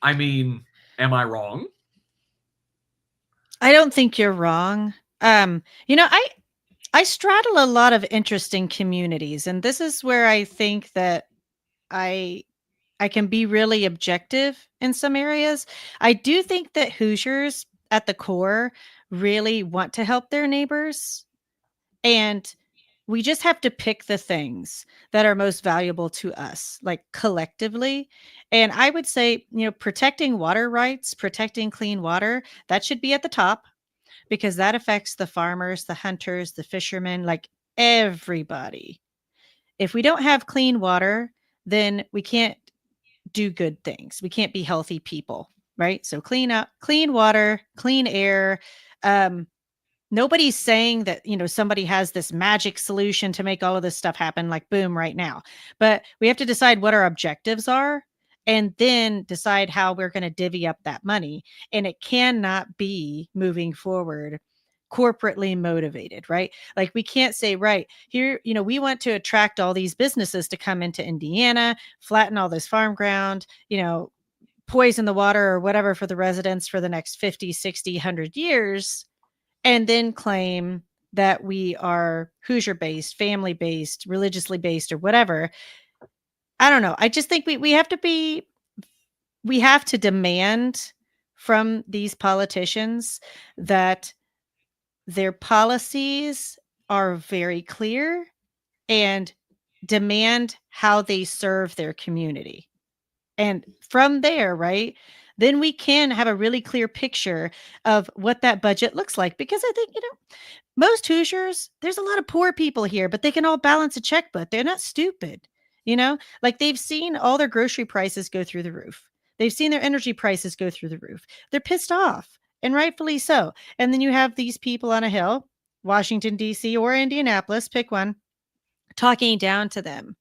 I mean, am I wrong?
I don't think you're wrong. I straddle a lot of interesting communities, and this is where I think that I can be really objective in some areas. I do think that Hoosiers at the core really want to help their neighbors, and we just have to pick the things that are most valuable to us, like collectively. And I would say, protecting water rights, protecting clean water, that should be at the top, because that affects the farmers, the hunters, the fishermen, like everybody. If we don't have clean water, then we can't do good things. We can't be healthy people, right? So clean water, clean air. Nobody's saying that, somebody has this magic solution to make all of this stuff happen, like boom, right now. But we have to decide what our objectives are and then decide how we're going to divvy up that money. And it cannot be moving forward corporately motivated, right? Like, we can't say, right here, we want to attract all these businesses to come into Indiana, flatten all this farm ground, poison the water or whatever for the residents for the next 50, 60, 100 years. And then claim that we are Hoosier-based, family-based, religiously based, or whatever. I don't know. I just think we have to demand from these politicians that their policies are very clear and demand how they serve their community. And from there, right, then we can have a really clear picture of what that budget looks like. Because I think, most Hoosiers, there's a lot of poor people here, but they can all balance a checkbook. They're not stupid, like, they've seen all their grocery prices go through the roof. They've seen their energy prices go through the roof. They're pissed off, and rightfully so. And then you have these people on a hill, Washington, D.C. or Indianapolis, pick one, talking down to them,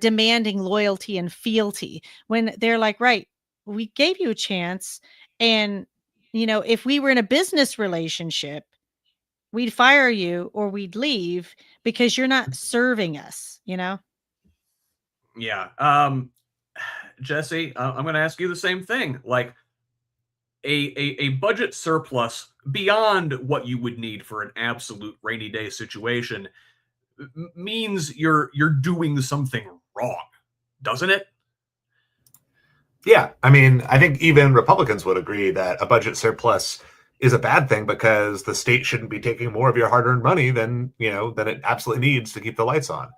demanding loyalty and fealty, when they're like, right, we gave you a chance. And, if we were in a business relationship, we'd fire you or we'd leave because you're not serving us,
Yeah. Jesse, I'm going to ask you the same thing. Like, a budget surplus beyond what you would need for an absolute rainy day situation means you're doing something wrong, doesn't it?
Yeah, I mean, I think even Republicans would agree that a budget surplus is a bad thing because the state shouldn't be taking more of your hard-earned money than it absolutely needs to keep the lights on.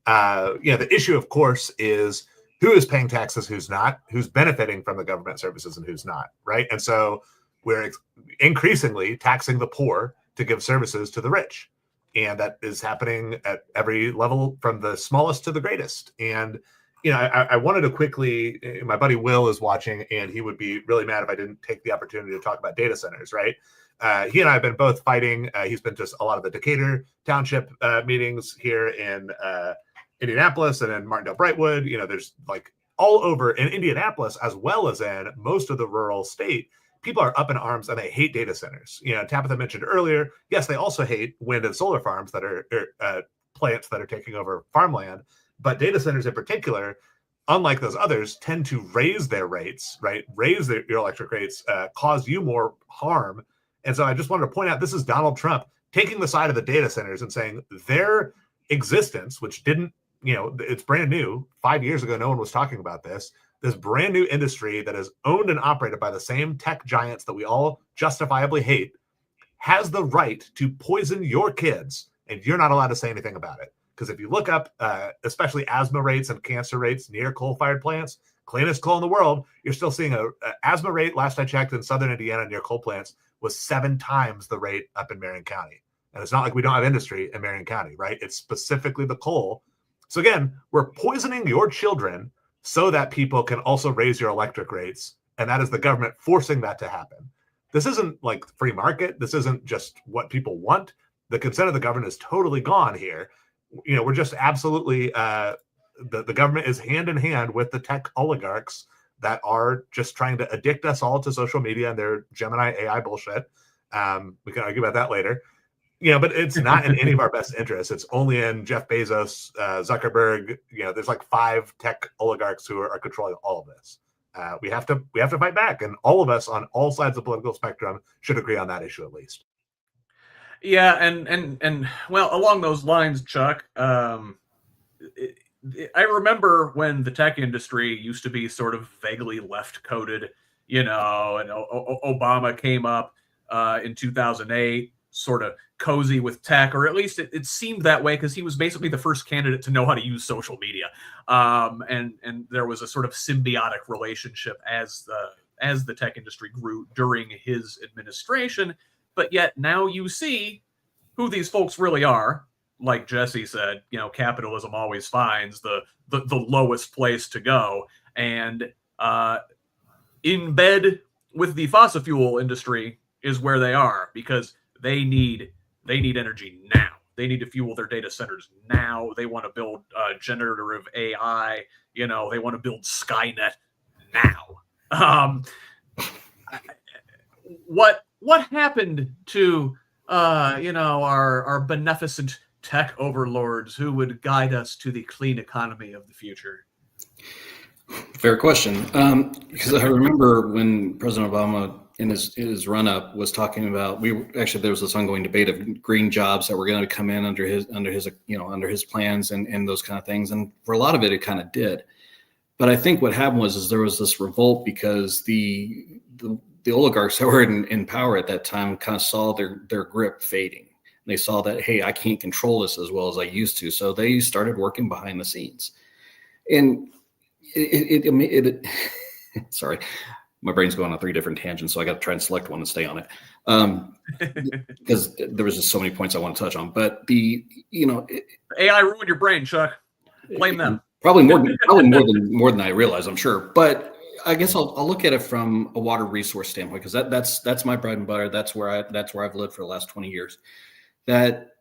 The issue, of course, is who is paying taxes, who's not, who's benefiting from the government services, and who's not, right? And so we're increasingly taxing the poor to give services to the rich, and that is happening at every level, from the smallest to the greatest. And I wanted to quickly, my buddy Will is watching, and he would be really mad if I didn't take the opportunity to talk about data centers, right? He and I have been both fighting. He's been to a lot of the Decatur Township meetings here in Indianapolis and in Martindale Brightwood. There's like all over in Indianapolis, as well as in most of the rural state, people are up in arms and they hate data centers. Tabitha mentioned earlier, yes, they also hate wind and solar farms that are plants that are taking over farmland. But data centers in particular, unlike those others, tend to raise their rates, right? Raise your electric rates, cause you more harm. And so I just wanted to point out, this is Donald Trump taking the side of the data centers and saying their existence, which didn't, it's brand new. 5 years ago, no one was talking about this. This brand new industry that is owned and operated by the same tech giants that we all justifiably hate, has the right to poison your kids, and you're not allowed to say anything about it. Because if you look up, especially asthma rates and cancer rates near coal-fired plants, cleanest coal in the world, you're still seeing a asthma rate, last I checked, in southern Indiana near coal plants was 7 times the rate up in Marion County. And it's not like we don't have industry in Marion County, right? It's specifically the coal. So again, we're poisoning your children so that people can also raise your electric rates. And that is the government forcing that to happen. This isn't like free market. This isn't just what people want. The consent of the government is totally gone here. We're just absolutely, the government is hand in hand with the tech oligarchs that are just trying to addict us all to social media and their Gemini AI bullshit. We can argue about that later. But it's not in any of our best interests. It's only in Jeff Bezos, Zuckerberg. There's like 5 tech oligarchs who are controlling all of this. We have to fight back, and all of us on all sides of the political spectrum should agree on that issue at least.
Yeah, and well, along those lines, Chuck, I remember when the tech industry used to be sort of vaguely left-coded, and Obama came up in 2008, sort of cozy with tech, or at least it seemed that way, because he was basically the first candidate to know how to use social media. And there was a sort of symbiotic relationship as the tech industry grew during his administration. But yet now you see who these folks really are. Like Jesse said, capitalism always finds the lowest place to go. And in bed with the fossil fuel industry is where they are, because they need energy now. They need to fuel their data centers now. They want to build generative AI. They want to build Skynet now. What happened to our beneficent tech overlords who would guide us to the clean economy of the future?
Fair question. Because I remember when President Obama in his run-up was talking about, there was this ongoing debate of green jobs that were going to come in under his plans and those kind of things. And for a lot of it kind of did. But I think what happened was there was this revolt because the oligarchs that were in power at that time kind of saw their grip fading. They saw that, hey, I can't control this as well as I used to. So they started working behind the scenes. And it sorry, my brain's going on 3 different tangents, so I got to try and select one and stay on it. Because there was just so many points I want to touch on. But
AI ruined your brain, Chuck. Blame them.
Probably more than I realize, I'm sure. But I guess I'll look at it from a water resource standpoint, because that's my bread and butter. That's where I've lived for the last 20 years. That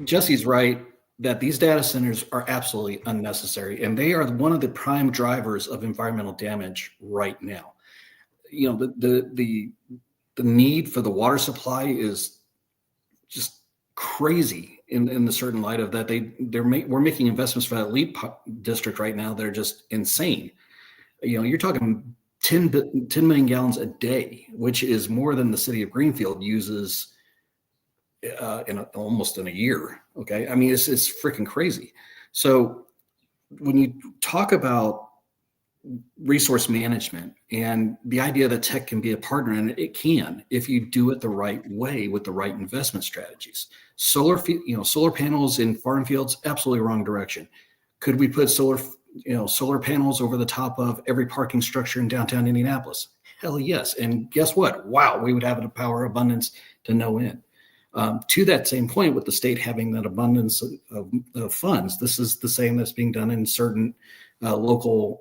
Jesse's right that these data centers are absolutely unnecessary, and they are one of the prime drivers of environmental damage right now. The need for the water supply is just crazy in the certain light of that we're making investments for that LEAP district right now. They're just insane. You're talking 10 million gallons a day, which is more than the city of Greenfield uses almost in a year. Okay. I mean, it's freaking crazy. So when you talk about resource management and the idea that tech can be a partner, and it can, if you do it the right way with the right investment strategies. Solar panels in farm fields, absolutely wrong direction. Could we put solar panels over the top of every parking structure in downtown Indianapolis? Hell yes. And guess what? Wow, we would have a power abundance to no end. To that same point, with the state having that abundance of funds, this is the same that's being done in certain local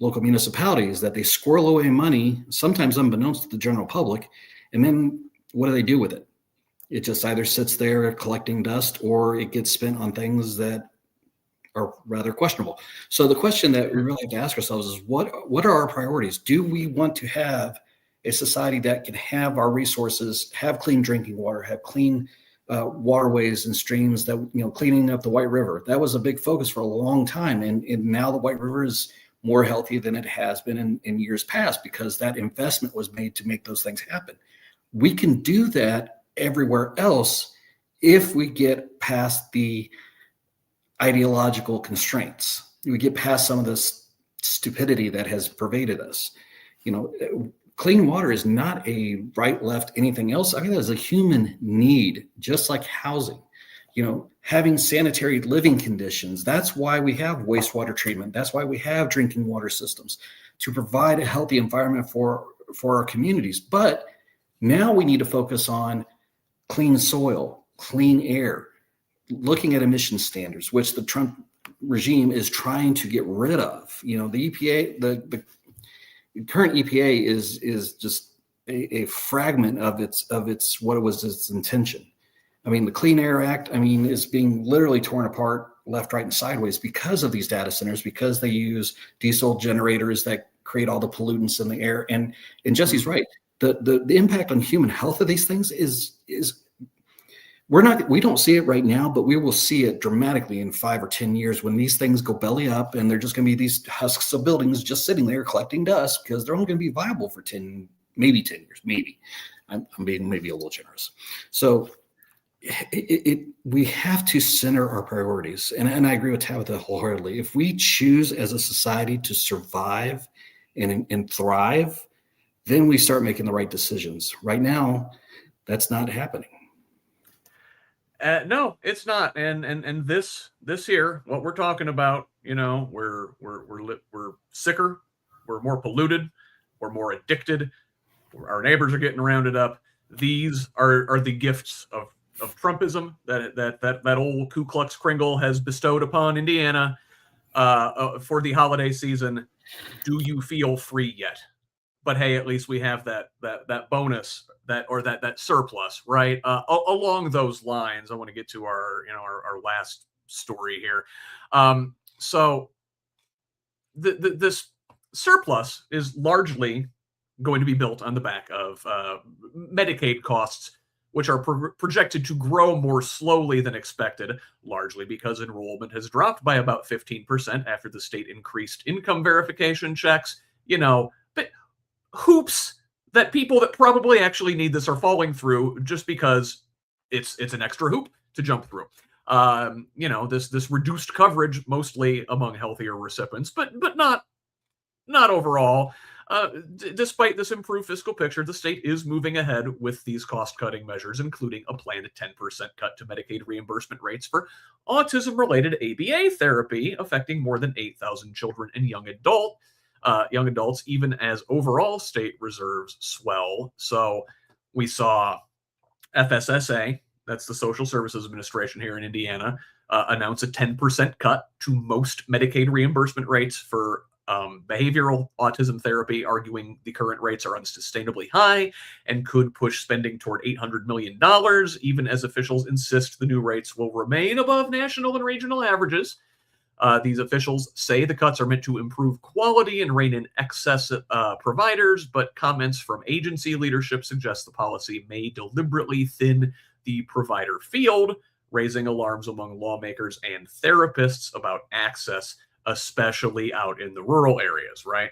municipalities, that they squirrel away money, sometimes unbeknownst to the general public, and then what do they do with it? It just either sits there collecting dust, or it gets spent on things that are rather questionable. So the question that we really have to ask ourselves is, what are our priorities? Do we want to have a society that can have our resources, have clean drinking water, have clean waterways and streams, that, cleaning up the White River? That was a big focus for a long time. And now the White River is more healthy than it has been in years past, because that investment was made to make those things happen. We can do that everywhere else if we get past the ideological constraints. We get past some of this stupidity that has pervaded us. Clean water is not a right, left, anything else. I mean, that is a human need, just like housing. Having sanitary living conditions. That's why we have wastewater treatment. That's why we have drinking water systems, to provide a healthy environment for our communities. But now we need to focus on clean soil, clean air, looking at emission standards, which the Trump regime is trying to get rid of. The EPA, the current EPA is just a fragment of its what was its intention. I mean, the Clean Air Act, is being literally torn apart left, right, and sideways because of these data centers, because they use diesel generators that create all the pollutants in the air. And Jesse's right. The impact on human health of these things is we don't see it right now, but we will see it dramatically in 5 or 10 years, when these things go belly up, and they're just going to be these husks of buildings just sitting there collecting dust, because they're only going to be viable for 10 years. Maybe I'm being maybe a little generous. So we have to center our priorities. And I agree with Tabitha wholeheartedly. If we choose as a society to survive and thrive, then we start making the right decisions. Right now, that's not happening.
No, it's not. And this here, what we're talking about, we're sicker, we're more polluted, we're more addicted, our neighbors are getting rounded up. These are the gifts of Trumpism that old Ku Klux Kringle has bestowed upon Indiana for the holiday season. Do you feel free yet? But hey, at least we have that bonus, that surplus, right? Along those lines, I want to get to our last story here. So this surplus is largely going to be built on the back of Medicaid costs, which are projected to grow more slowly than expected, largely because enrollment has dropped by about 15% after the state increased income verification checks. But hoops that people that probably actually need this are falling through just because it's an extra hoop to jump through. This reduced coverage mostly among healthier recipients, but not overall. Despite this improved fiscal picture, the state is moving ahead with these cost-cutting measures, including a planned 10% cut to Medicaid reimbursement rates for autism-related ABA therapy, affecting more than 8,000 children and young adults, even as overall state reserves swell. So we saw FSSA, that's the Social Services Administration here in Indiana, announce a 10% cut to most Medicaid reimbursement rates for behavioral autism therapy, arguing the current rates are unsustainably high and could push spending toward $800 million, even as officials insist the new rates will remain above national and regional averages. These officials say the cuts are meant to improve quality and rein in excess providers, but comments from agency leadership suggest the policy may deliberately thin the provider field, raising alarms among lawmakers and therapists about access, especially out in the rural areas, right?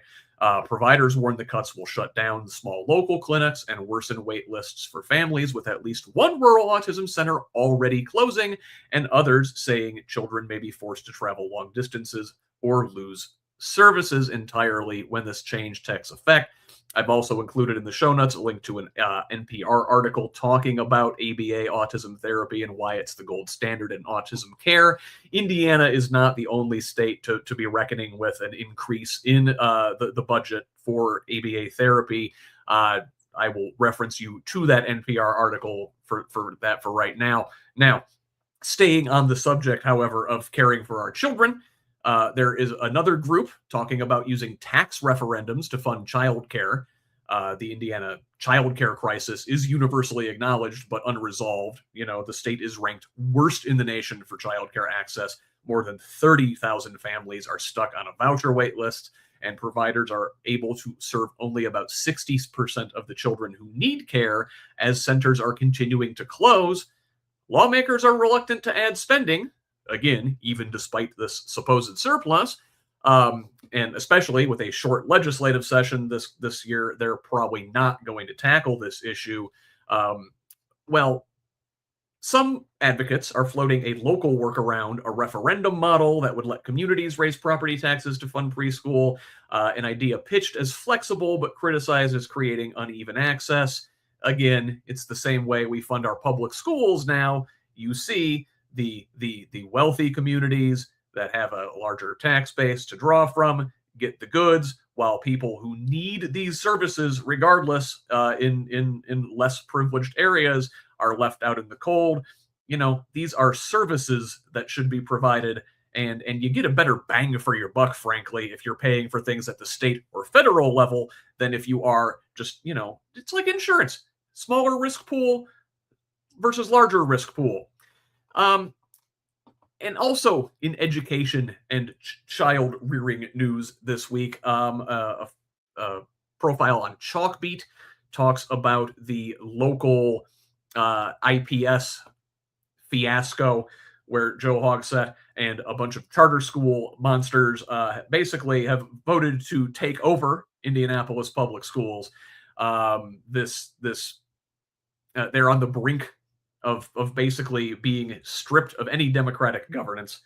Providers warn the cuts will shut down small local clinics and worsen wait lists for families, with at least one rural autism center already closing, and others saying children may be forced to travel long distances or lose services entirely when this change takes effect. I've also included in the show notes a link to an NPR article talking about ABA autism therapy and why it's the gold standard in autism care. Indiana is not the only state to be reckoning with an increase in the budget for ABA therapy. I will reference you to that NPR article for that for right now. Now, staying on the subject, however, of caring for our children, there is another group talking about using tax referendums to fund childcare. The Indiana childcare crisis is universally acknowledged but unresolved. The state is ranked worst in the nation for childcare access. More than 30,000 families are stuck on a voucher wait list, and providers are able to serve only about 60% of the children who need care as centers are continuing to close. Lawmakers are reluctant to add spending, again, even despite this supposed surplus. And especially with a short legislative session this year, they're probably not going to tackle this issue. Well, some advocates are floating a local workaround, a referendum model that would let communities raise property taxes to fund preschool, an idea pitched as flexible but criticized as creating uneven access. Again, it's the same way we fund our public schools now. You see the wealthy communities that have a larger tax base to draw from get the goods, while people who need these services, regardless, in less privileged areas, are left out in the cold. These are services that should be provided, and you get a better bang for your buck, frankly, if you're paying for things at the state or federal level than if you are just, it's like insurance, smaller risk pool versus larger risk pool. And also in education and child rearing news this week, a profile on Chalkbeat talks about the local IPS fiasco where Joe Hogsett and a bunch of charter school monsters basically have voted to take over Indianapolis public schools. They're on the brink of basically being stripped of any democratic governance.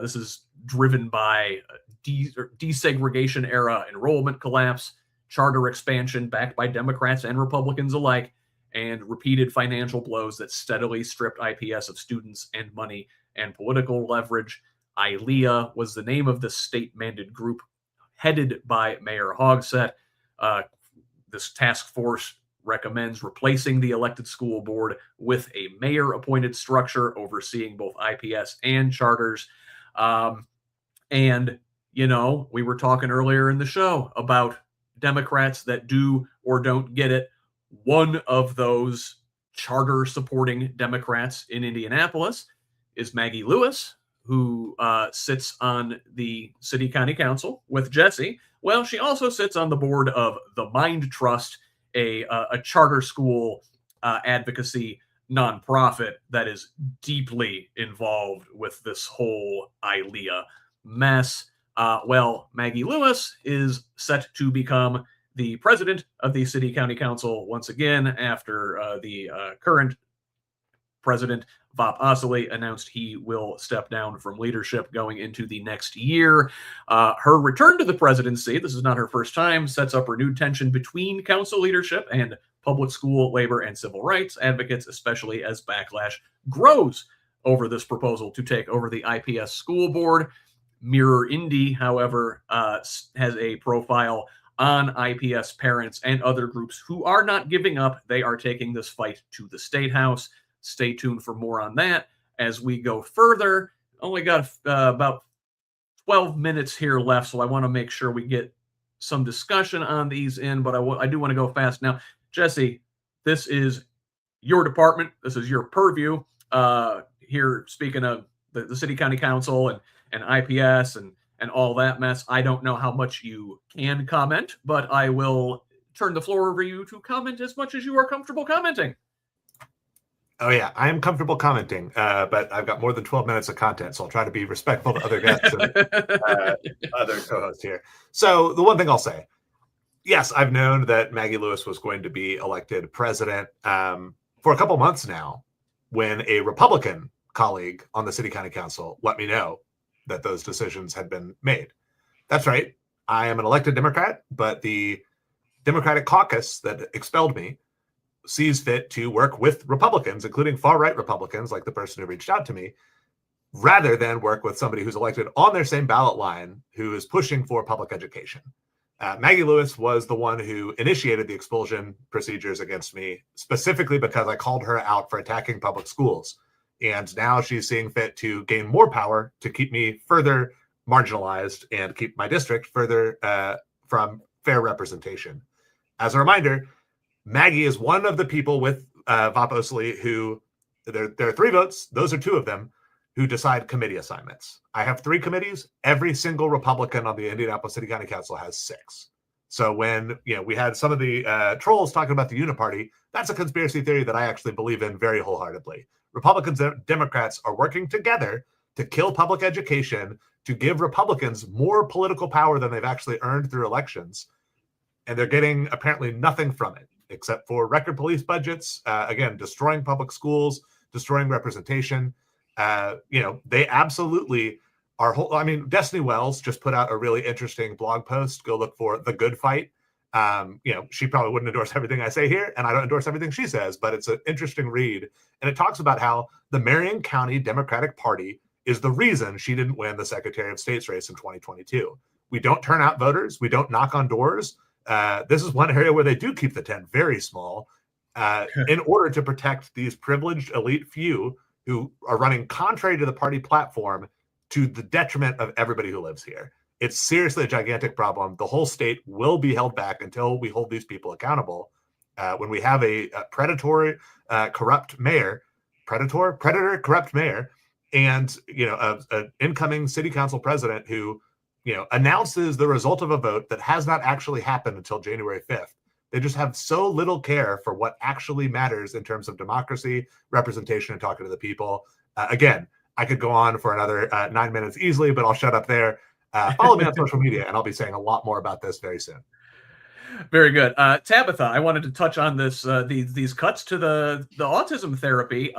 This is driven by desegregation era enrollment collapse, charter expansion backed by Democrats and Republicans alike, and repeated financial blows that steadily stripped IPS of students and money and political leverage. ILEA was the name of the state-mandated group headed by Mayor Hogsett. This task force recommends replacing the elected school board with a mayor-appointed structure overseeing both IPS and charters. And, we were talking earlier in the show about Democrats that do or don't get it. One of those charter-supporting Democrats in Indianapolis is Maggie Lewis, who sits on the city county council with Jesse. Well, she also sits on the board of the Mind Trust, a charter school advocacy nonprofit that is deeply involved with this whole ILEA mess. Maggie Lewis is set to become the president of the city county council once again after the current president, Vop Osili, announced he will step down from leadership going into the next year. Her return to the presidency, this is not her first time, sets up renewed tension between council leadership and public school, labor, and civil rights advocates, especially as backlash grows over this proposal to take over the IPS school board. Mirror Indy, however, has a profile on IPS parents and other groups who are not giving up. They are taking this fight to the State House. Stay tuned for more on that as we go further. Only got about 12 minutes here left, so I want to make sure we get some discussion on these in, but I do want to go fast now. Jesse, this is your department. This is your purview. Here, speaking of the city county council and IPS and all that mess, I don't know how much you can comment, but I will turn the floor over to you to comment as much as you are comfortable commenting.
Oh, yeah, I am comfortable commenting, but I've got more than 12 minutes of content, so I'll try to be respectful to other guests and other co-hosts here. So the one thing I'll say, yes, I've known that Maggie Lewis was going to be elected president for a couple months now when a Republican colleague on the city county council let me know that those decisions had been made. That's right. I am an elected Democrat, but the Democratic caucus that expelled me sees fit to work with Republicans, including far-right Republicans, like the person who reached out to me, rather than work with somebody who's elected on their same ballot line who is pushing for public education. Maggie Lewis was the one who initiated the expulsion procedures against me, specifically because I called her out for attacking public schools. And now she's seeing fit to gain more power to keep me further marginalized and keep my district further from fair representation. As a reminder, Maggie is one of the people with Vop Osili who, there are 3 votes, those are 2 of them, who decide committee assignments. I have 3 committees. Every single Republican on the Indianapolis City County Council has 6. So when we had some of the trolls talking about the uniparty, that's a conspiracy theory that I actually believe in very wholeheartedly. Republicans and Democrats are working together to kill public education, to give Republicans more political power than they've actually earned through elections. And they're getting apparently nothing from it, except for record police budgets, again, destroying public schools, destroying representation. They absolutely are. Destiny Wells just put out a really interesting blog post. Go look for The Good Fight. She probably wouldn't endorse everything I say here, and I don't endorse everything she says, but it's an interesting read. And it talks about how the Marion County Democratic Party is the reason she didn't win the Secretary of State's race in 2022. We don't turn out voters. We don't knock on doors. This is one area where they do keep the tent very small in order to protect these privileged elite few who are running contrary to the party platform to the detriment of everybody who lives here. It's seriously a gigantic problem. The whole state will be held back until we hold these people accountable. When we have a predatory, corrupt mayor, corrupt mayor, and an incoming city council president who announces the result of a vote that has not actually happened until January 5th. They just have so little care for what actually matters in terms of democracy, representation, and talking to the people. Again, I could go on for another 9 minutes easily, but I'll shut up there. Follow me on social media, and I'll be saying a lot more about this very soon.
Very good. Tabitha, I wanted to touch on this, these cuts to the autism therapy.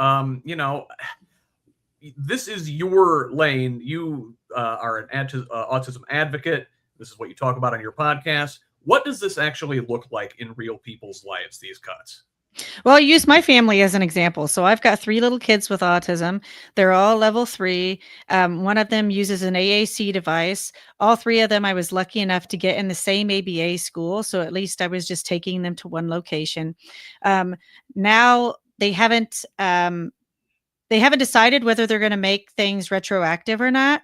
This is your lane. You are an autism advocate. This is what you talk about on your podcast. What does this actually look like in real people's lives, these cuts?
Well, I use my family as an example. So I've got 3 little kids with autism. They're all level 3. One of them uses an AAC device. All 3 of them, I was lucky enough to get in the same ABA school. So at least I was just taking them to one location. Now they haven't decided whether they're going to make things retroactive or not,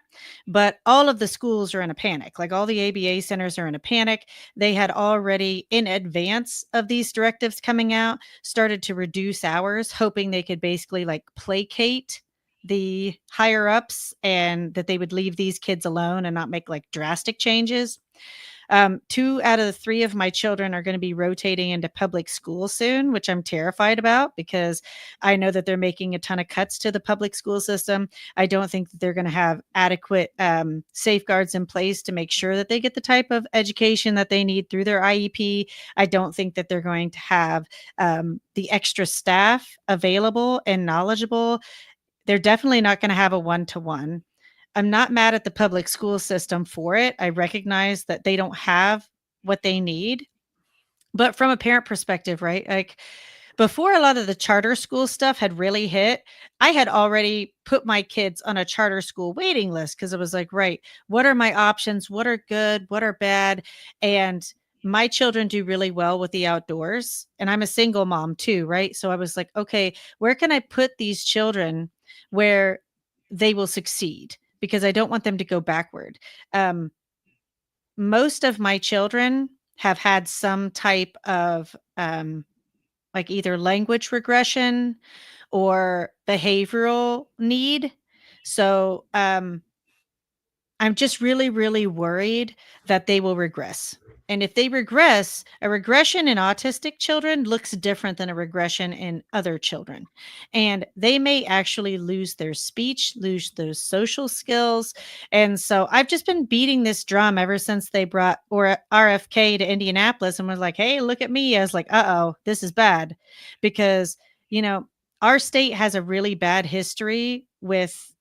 but all of the schools are in a panic. Like all the ABA centers are in a panic. They had already, in advance of these directives coming out, started to reduce hours, hoping they could basically placate the higher ups and that they would leave these kids alone and not make drastic changes. 2 out of the 3 of my children are going to be rotating into public school soon, which I'm terrified about because I know that they're making a ton of cuts to the public school system. I don't think that they're going to have adequate safeguards in place to make sure that they get the type of education that they need through their IEP. I don't think that they're going to have the extra staff available and knowledgeable. They're definitely not going to have a one-to-one. I'm not mad at the public school system for it. I recognize that they don't have what they need. But from a parent perspective, right? Before a lot of the charter school stuff had really hit, I had already put my kids on a charter school waiting list because it was right, what are my options? What are good? What are bad? And my children do really well with the outdoors. And I'm a single mom too, right? So I was like, okay, where can I put these children where they will succeed? Because I don't want them to go backward. Most of my children have had some type of either language regression or behavioral need. So I'm just really, really worried that they will regress. And if they regress, a regression in autistic children looks different than a regression in other children. And they may actually lose their speech, lose those social skills. And so I've just been beating this drum ever since they brought RFK to Indianapolis and was like, hey, look at me. I was like, uh-oh, this is bad. Because, our state has a really bad history with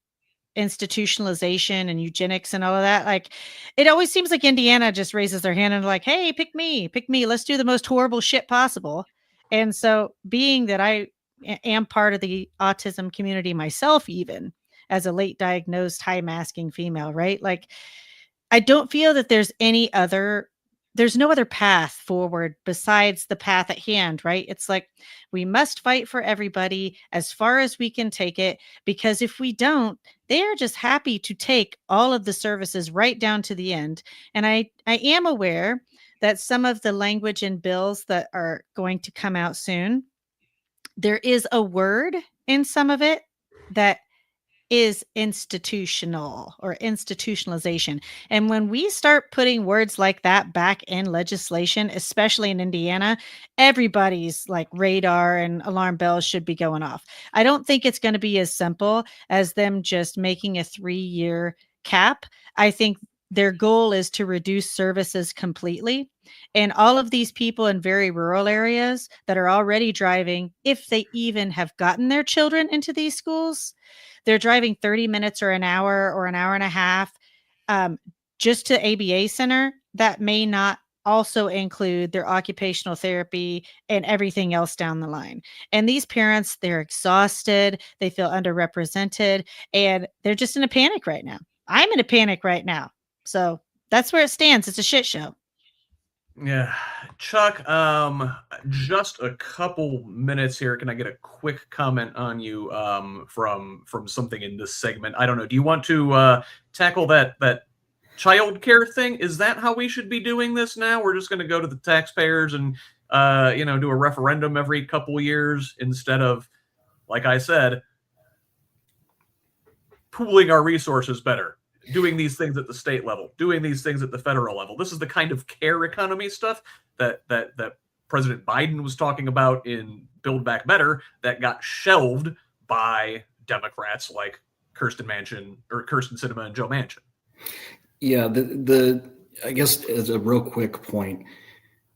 institutionalization and eugenics and all of that. It always seems like Indiana just raises their hand and hey, pick me, let's do the most horrible shit possible. And so being that I am part of the autism community myself, even as a late diagnosed high masking female, right? I don't feel that there's any other there's no other path forward besides the path at hand, right? It's like we must fight for everybody as far as we can take it, because if we don't, they are just happy to take all of the services right down to the end. And I am aware that some of the language in bills that are going to come out soon, there is a word in some of it that is institutional or institutionalization. And when we start putting words like that back in legislation, especially in Indiana, everybody's like radar and alarm bells should be going off. I don't think it's going to be as simple as them just making a 3-year cap. I think their goal is to reduce services completely. And all of these people in very rural areas that are already driving, if they even have gotten their children into these schools, they're driving 30 minutes or an hour and a half just to ABA Center. That may not also include their occupational therapy and everything else down the line. And these parents, they're exhausted, they feel underrepresented, and they're just in a panic right now. I'm in a panic right now. So that's where it stands. It's a shit show.
Yeah, Chuck, just a couple minutes here. Can I get a quick comment on you from something in this segment? I don't know. Do you want to tackle that child care thing? Is that how we should be doing this now? We're just going to go to the taxpayers and do a referendum every couple years instead of, like I said, pooling our resources better. Doing these things at the state level, doing these things at the federal level. This is the kind of care economy stuff that President Biden was talking about in Build Back Better that got shelved by Democrats like Kirsten Sinema and Joe Manchin.
Yeah, I guess as a real quick point,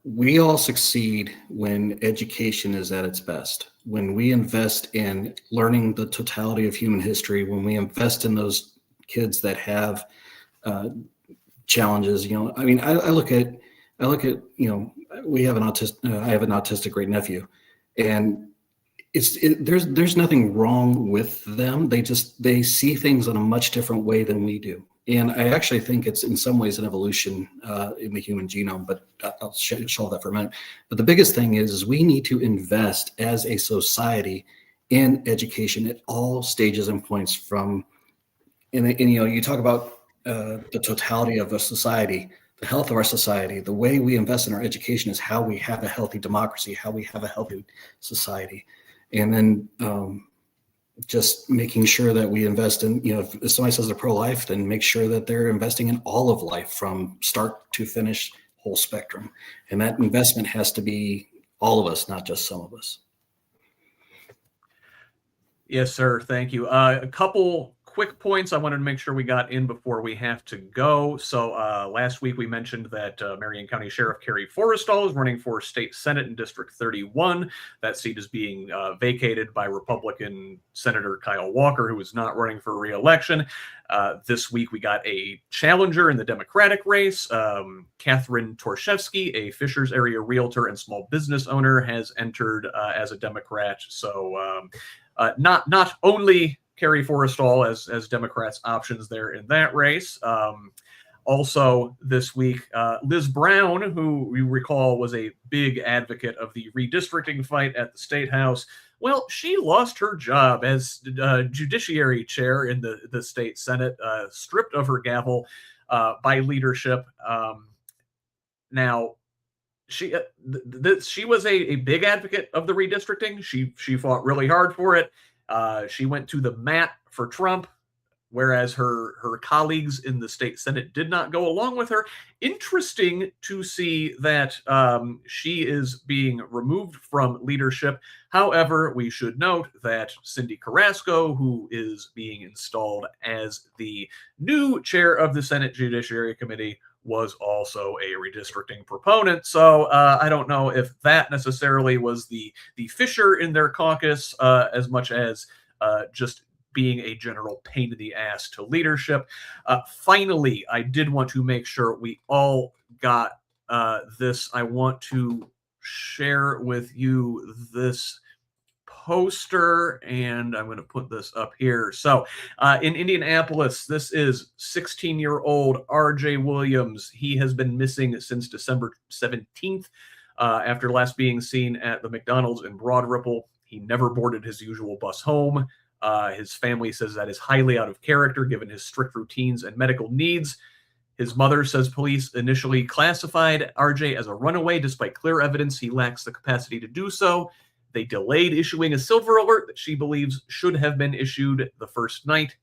we all succeed when education is at its best. When we invest in learning the totality of human history, when we invest in those kids that have challenges, I mean, I look at, we have I have an autistic great nephew, and there's nothing wrong with them. They see things in a much different way than we do. And I actually think it's in some ways an evolution in the human genome, but I'll shelve that for a minute. But the biggest thing is we need to invest as a society in education at all stages and points from, and you talk about the totality of a society, the health of our society. The way we invest in our education is how we have a healthy democracy, how we have a healthy society. And then just making sure that we invest in, if somebody says they're pro-life, then make sure that they're investing in all of life from start to finish, whole spectrum. And that investment has to be all of us, not just some of us.
Yes, sir. Thank you. A couple quick points I wanted to make sure we got in before we have to go. So last week we mentioned that Marion County Sheriff Carrie Forrestal is running for state Senate in District 31. That seat is being vacated by Republican Senator Kyle Walker, who is not running for re-election. This week we got a challenger in the Democratic race. Catherine Torshevsky, a Fishers area realtor and small business owner, has entered as a Democrat. So not only Carrie Forrestal as Democrats' options there in that race. Also this week, Liz Brown, who you recall was a big advocate of the redistricting fight at the State House, well, she lost her job as judiciary chair in the state Senate, stripped of her gavel by leadership. Now, she was a big advocate of the redistricting. She fought really hard for it. She went to the mat for Trump, whereas her colleagues in the state Senate did not go along with her. Interesting to see that she is being removed from leadership. However, we should note that Cindy Carrasco, who is being installed as the new chair of the Senate Judiciary Committee, was also a redistricting proponent. So I don't know if that necessarily was the fissure in their caucus as much as just being a general pain in the ass to leadership. Finally, I did want to make sure we all got this. I want to share with you this poster, and I'm going to put this up here. So in Indianapolis, this is 16-year-old RJ Williams. He has been missing since December 17th after last being seen at the McDonald's in Broad Ripple. He never boarded his usual bus home. His family says that is highly out of character given his strict routines and medical needs. His mother says police initially classified RJ as a runaway despite clear evidence he lacks the capacity to do so. They delayed issuing a silver alert that she believes should have been issued the first night.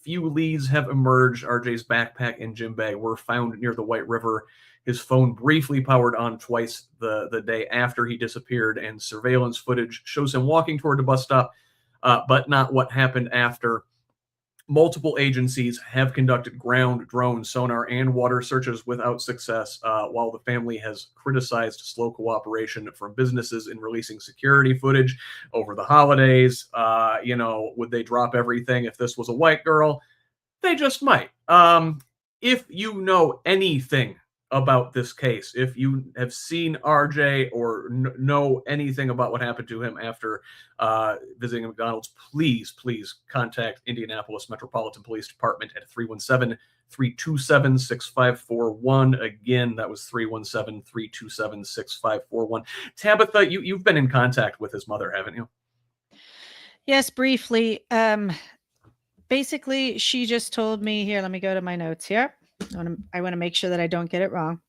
Few leads have emerged. RJ's backpack and gym bag were found near the White River. His phone briefly powered on twice the day after he disappeared, and surveillance footage shows him walking toward the bus stop, but not what happened after. Multiple agencies have conducted ground, drone, sonar, and water searches without success, while the family has criticized slow cooperation from businesses in releasing security footage over the holidays. Would they drop everything if this was a white girl? They just might. If you know anything about this case, if you have seen RJ or know anything about what happened to him after visiting McDonald's, please contact Indianapolis Metropolitan Police Department at 317-327-6541. Again, that was 317-327-6541. Tabitha, you've been in contact with his mother, haven't you?
Yes, briefly. Basically, she just told me here. Let me go to my notes here. I want to make sure that I don't get it wrong.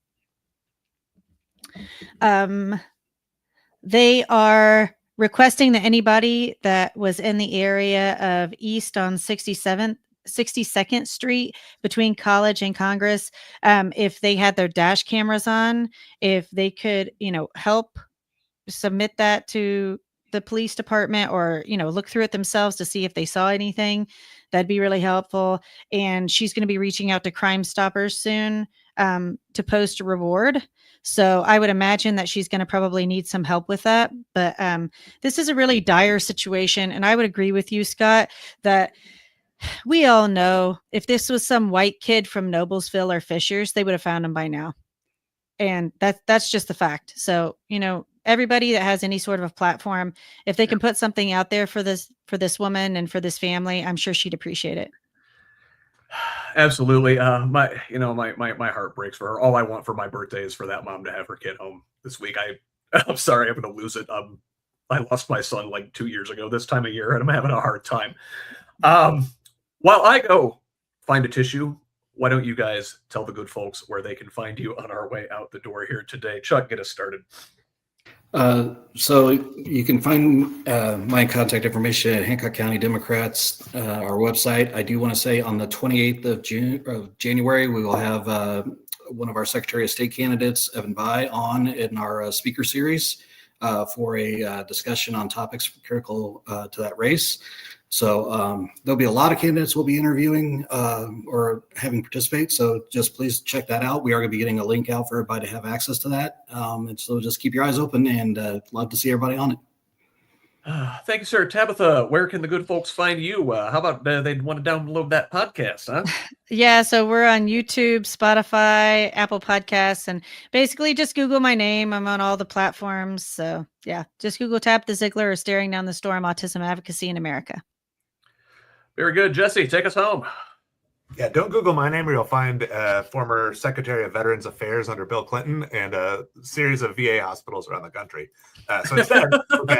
They are requesting that anybody that was in the area of East on 62nd Street between College and Congress, if they had their dash cameras on, if they could, help submit that to the police department or, look through it themselves to see if they saw anything, that'd be really helpful. And she's going to be reaching out to Crime Stoppers soon to post a reward. So I would imagine that she's going to probably need some help with that. But this is a really dire situation. And I would agree with you, Scott, that we all know if this was some white kid from Noblesville or Fishers, they would have found him by now. And that's just the fact. So, everybody that has any sort of a platform, if they can put something out there for this woman and for this family, I'm sure she'd appreciate it.
Absolutely. My heart breaks for her. All I want for my birthday is for that mom to have her kid home this week. I'm sorry, I'm going to lose it. I lost my son like 2 years ago this time of year, and I'm having a hard time. While I go find a tissue, why don't you guys tell the good folks where they can find you on our way out the door here today? Chuck, get us started.
So you can find my contact information at Hancock County Democrats, our website. I do want to say on the 28th of January, we will have one of our Secretary of State candidates, Evan Bayh, on in our speaker series for a discussion on topics critical to that race. So there'll be a lot of candidates we'll be interviewing or having participate. So just please check that out. We are going to be getting a link out for everybody to have access to that. And so just keep your eyes open and love to see everybody on it.
Thank you, sir. Tabitha, where can the good folks find you? How about they'd want to download that podcast, huh?
Yeah, so we're on YouTube, Spotify, Apple Podcasts, and basically just Google my name. I'm on all the platforms. So yeah, just Google Tabitha Zeigler or Staring Down the Storm, Autism Advocacy in America.
Very good. Jesse, take us home.
Yeah, don't Google my name or you'll find former Secretary of Veterans Affairs under Bill Clinton and a series of VA hospitals around the country. So instead, look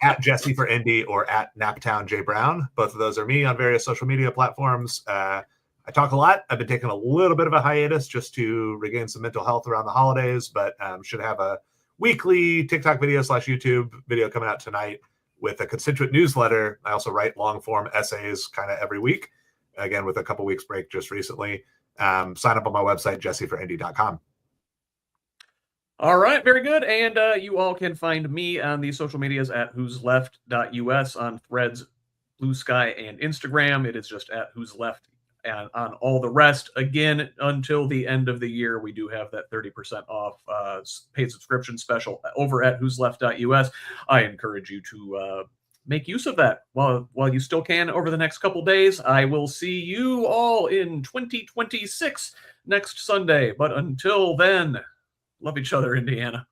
at Jesse for Indy or at Naptown J Brown. Both of those are me on various social media platforms. I talk a lot. I've been taking a little bit of a hiatus just to regain some mental health around the holidays, but should have a weekly TikTok video / YouTube video coming out tonight with a constituent newsletter. I also write long form essays kind of every week, again, with a couple weeks break just recently. Sign up on my website, jesseforindy.com.
All right, very good. And you all can find me on the social medias at whosleft.us on Threads, Blue Sky, and Instagram. It is just at whosleft and on all the rest. Again, until the end of the year, we do have that 30% off paid subscription special over at whosleft.us. I encourage you to make use of that while you still can over the next couple days. I will see you all in 2026 next Sunday. But until then, love each other, Indiana.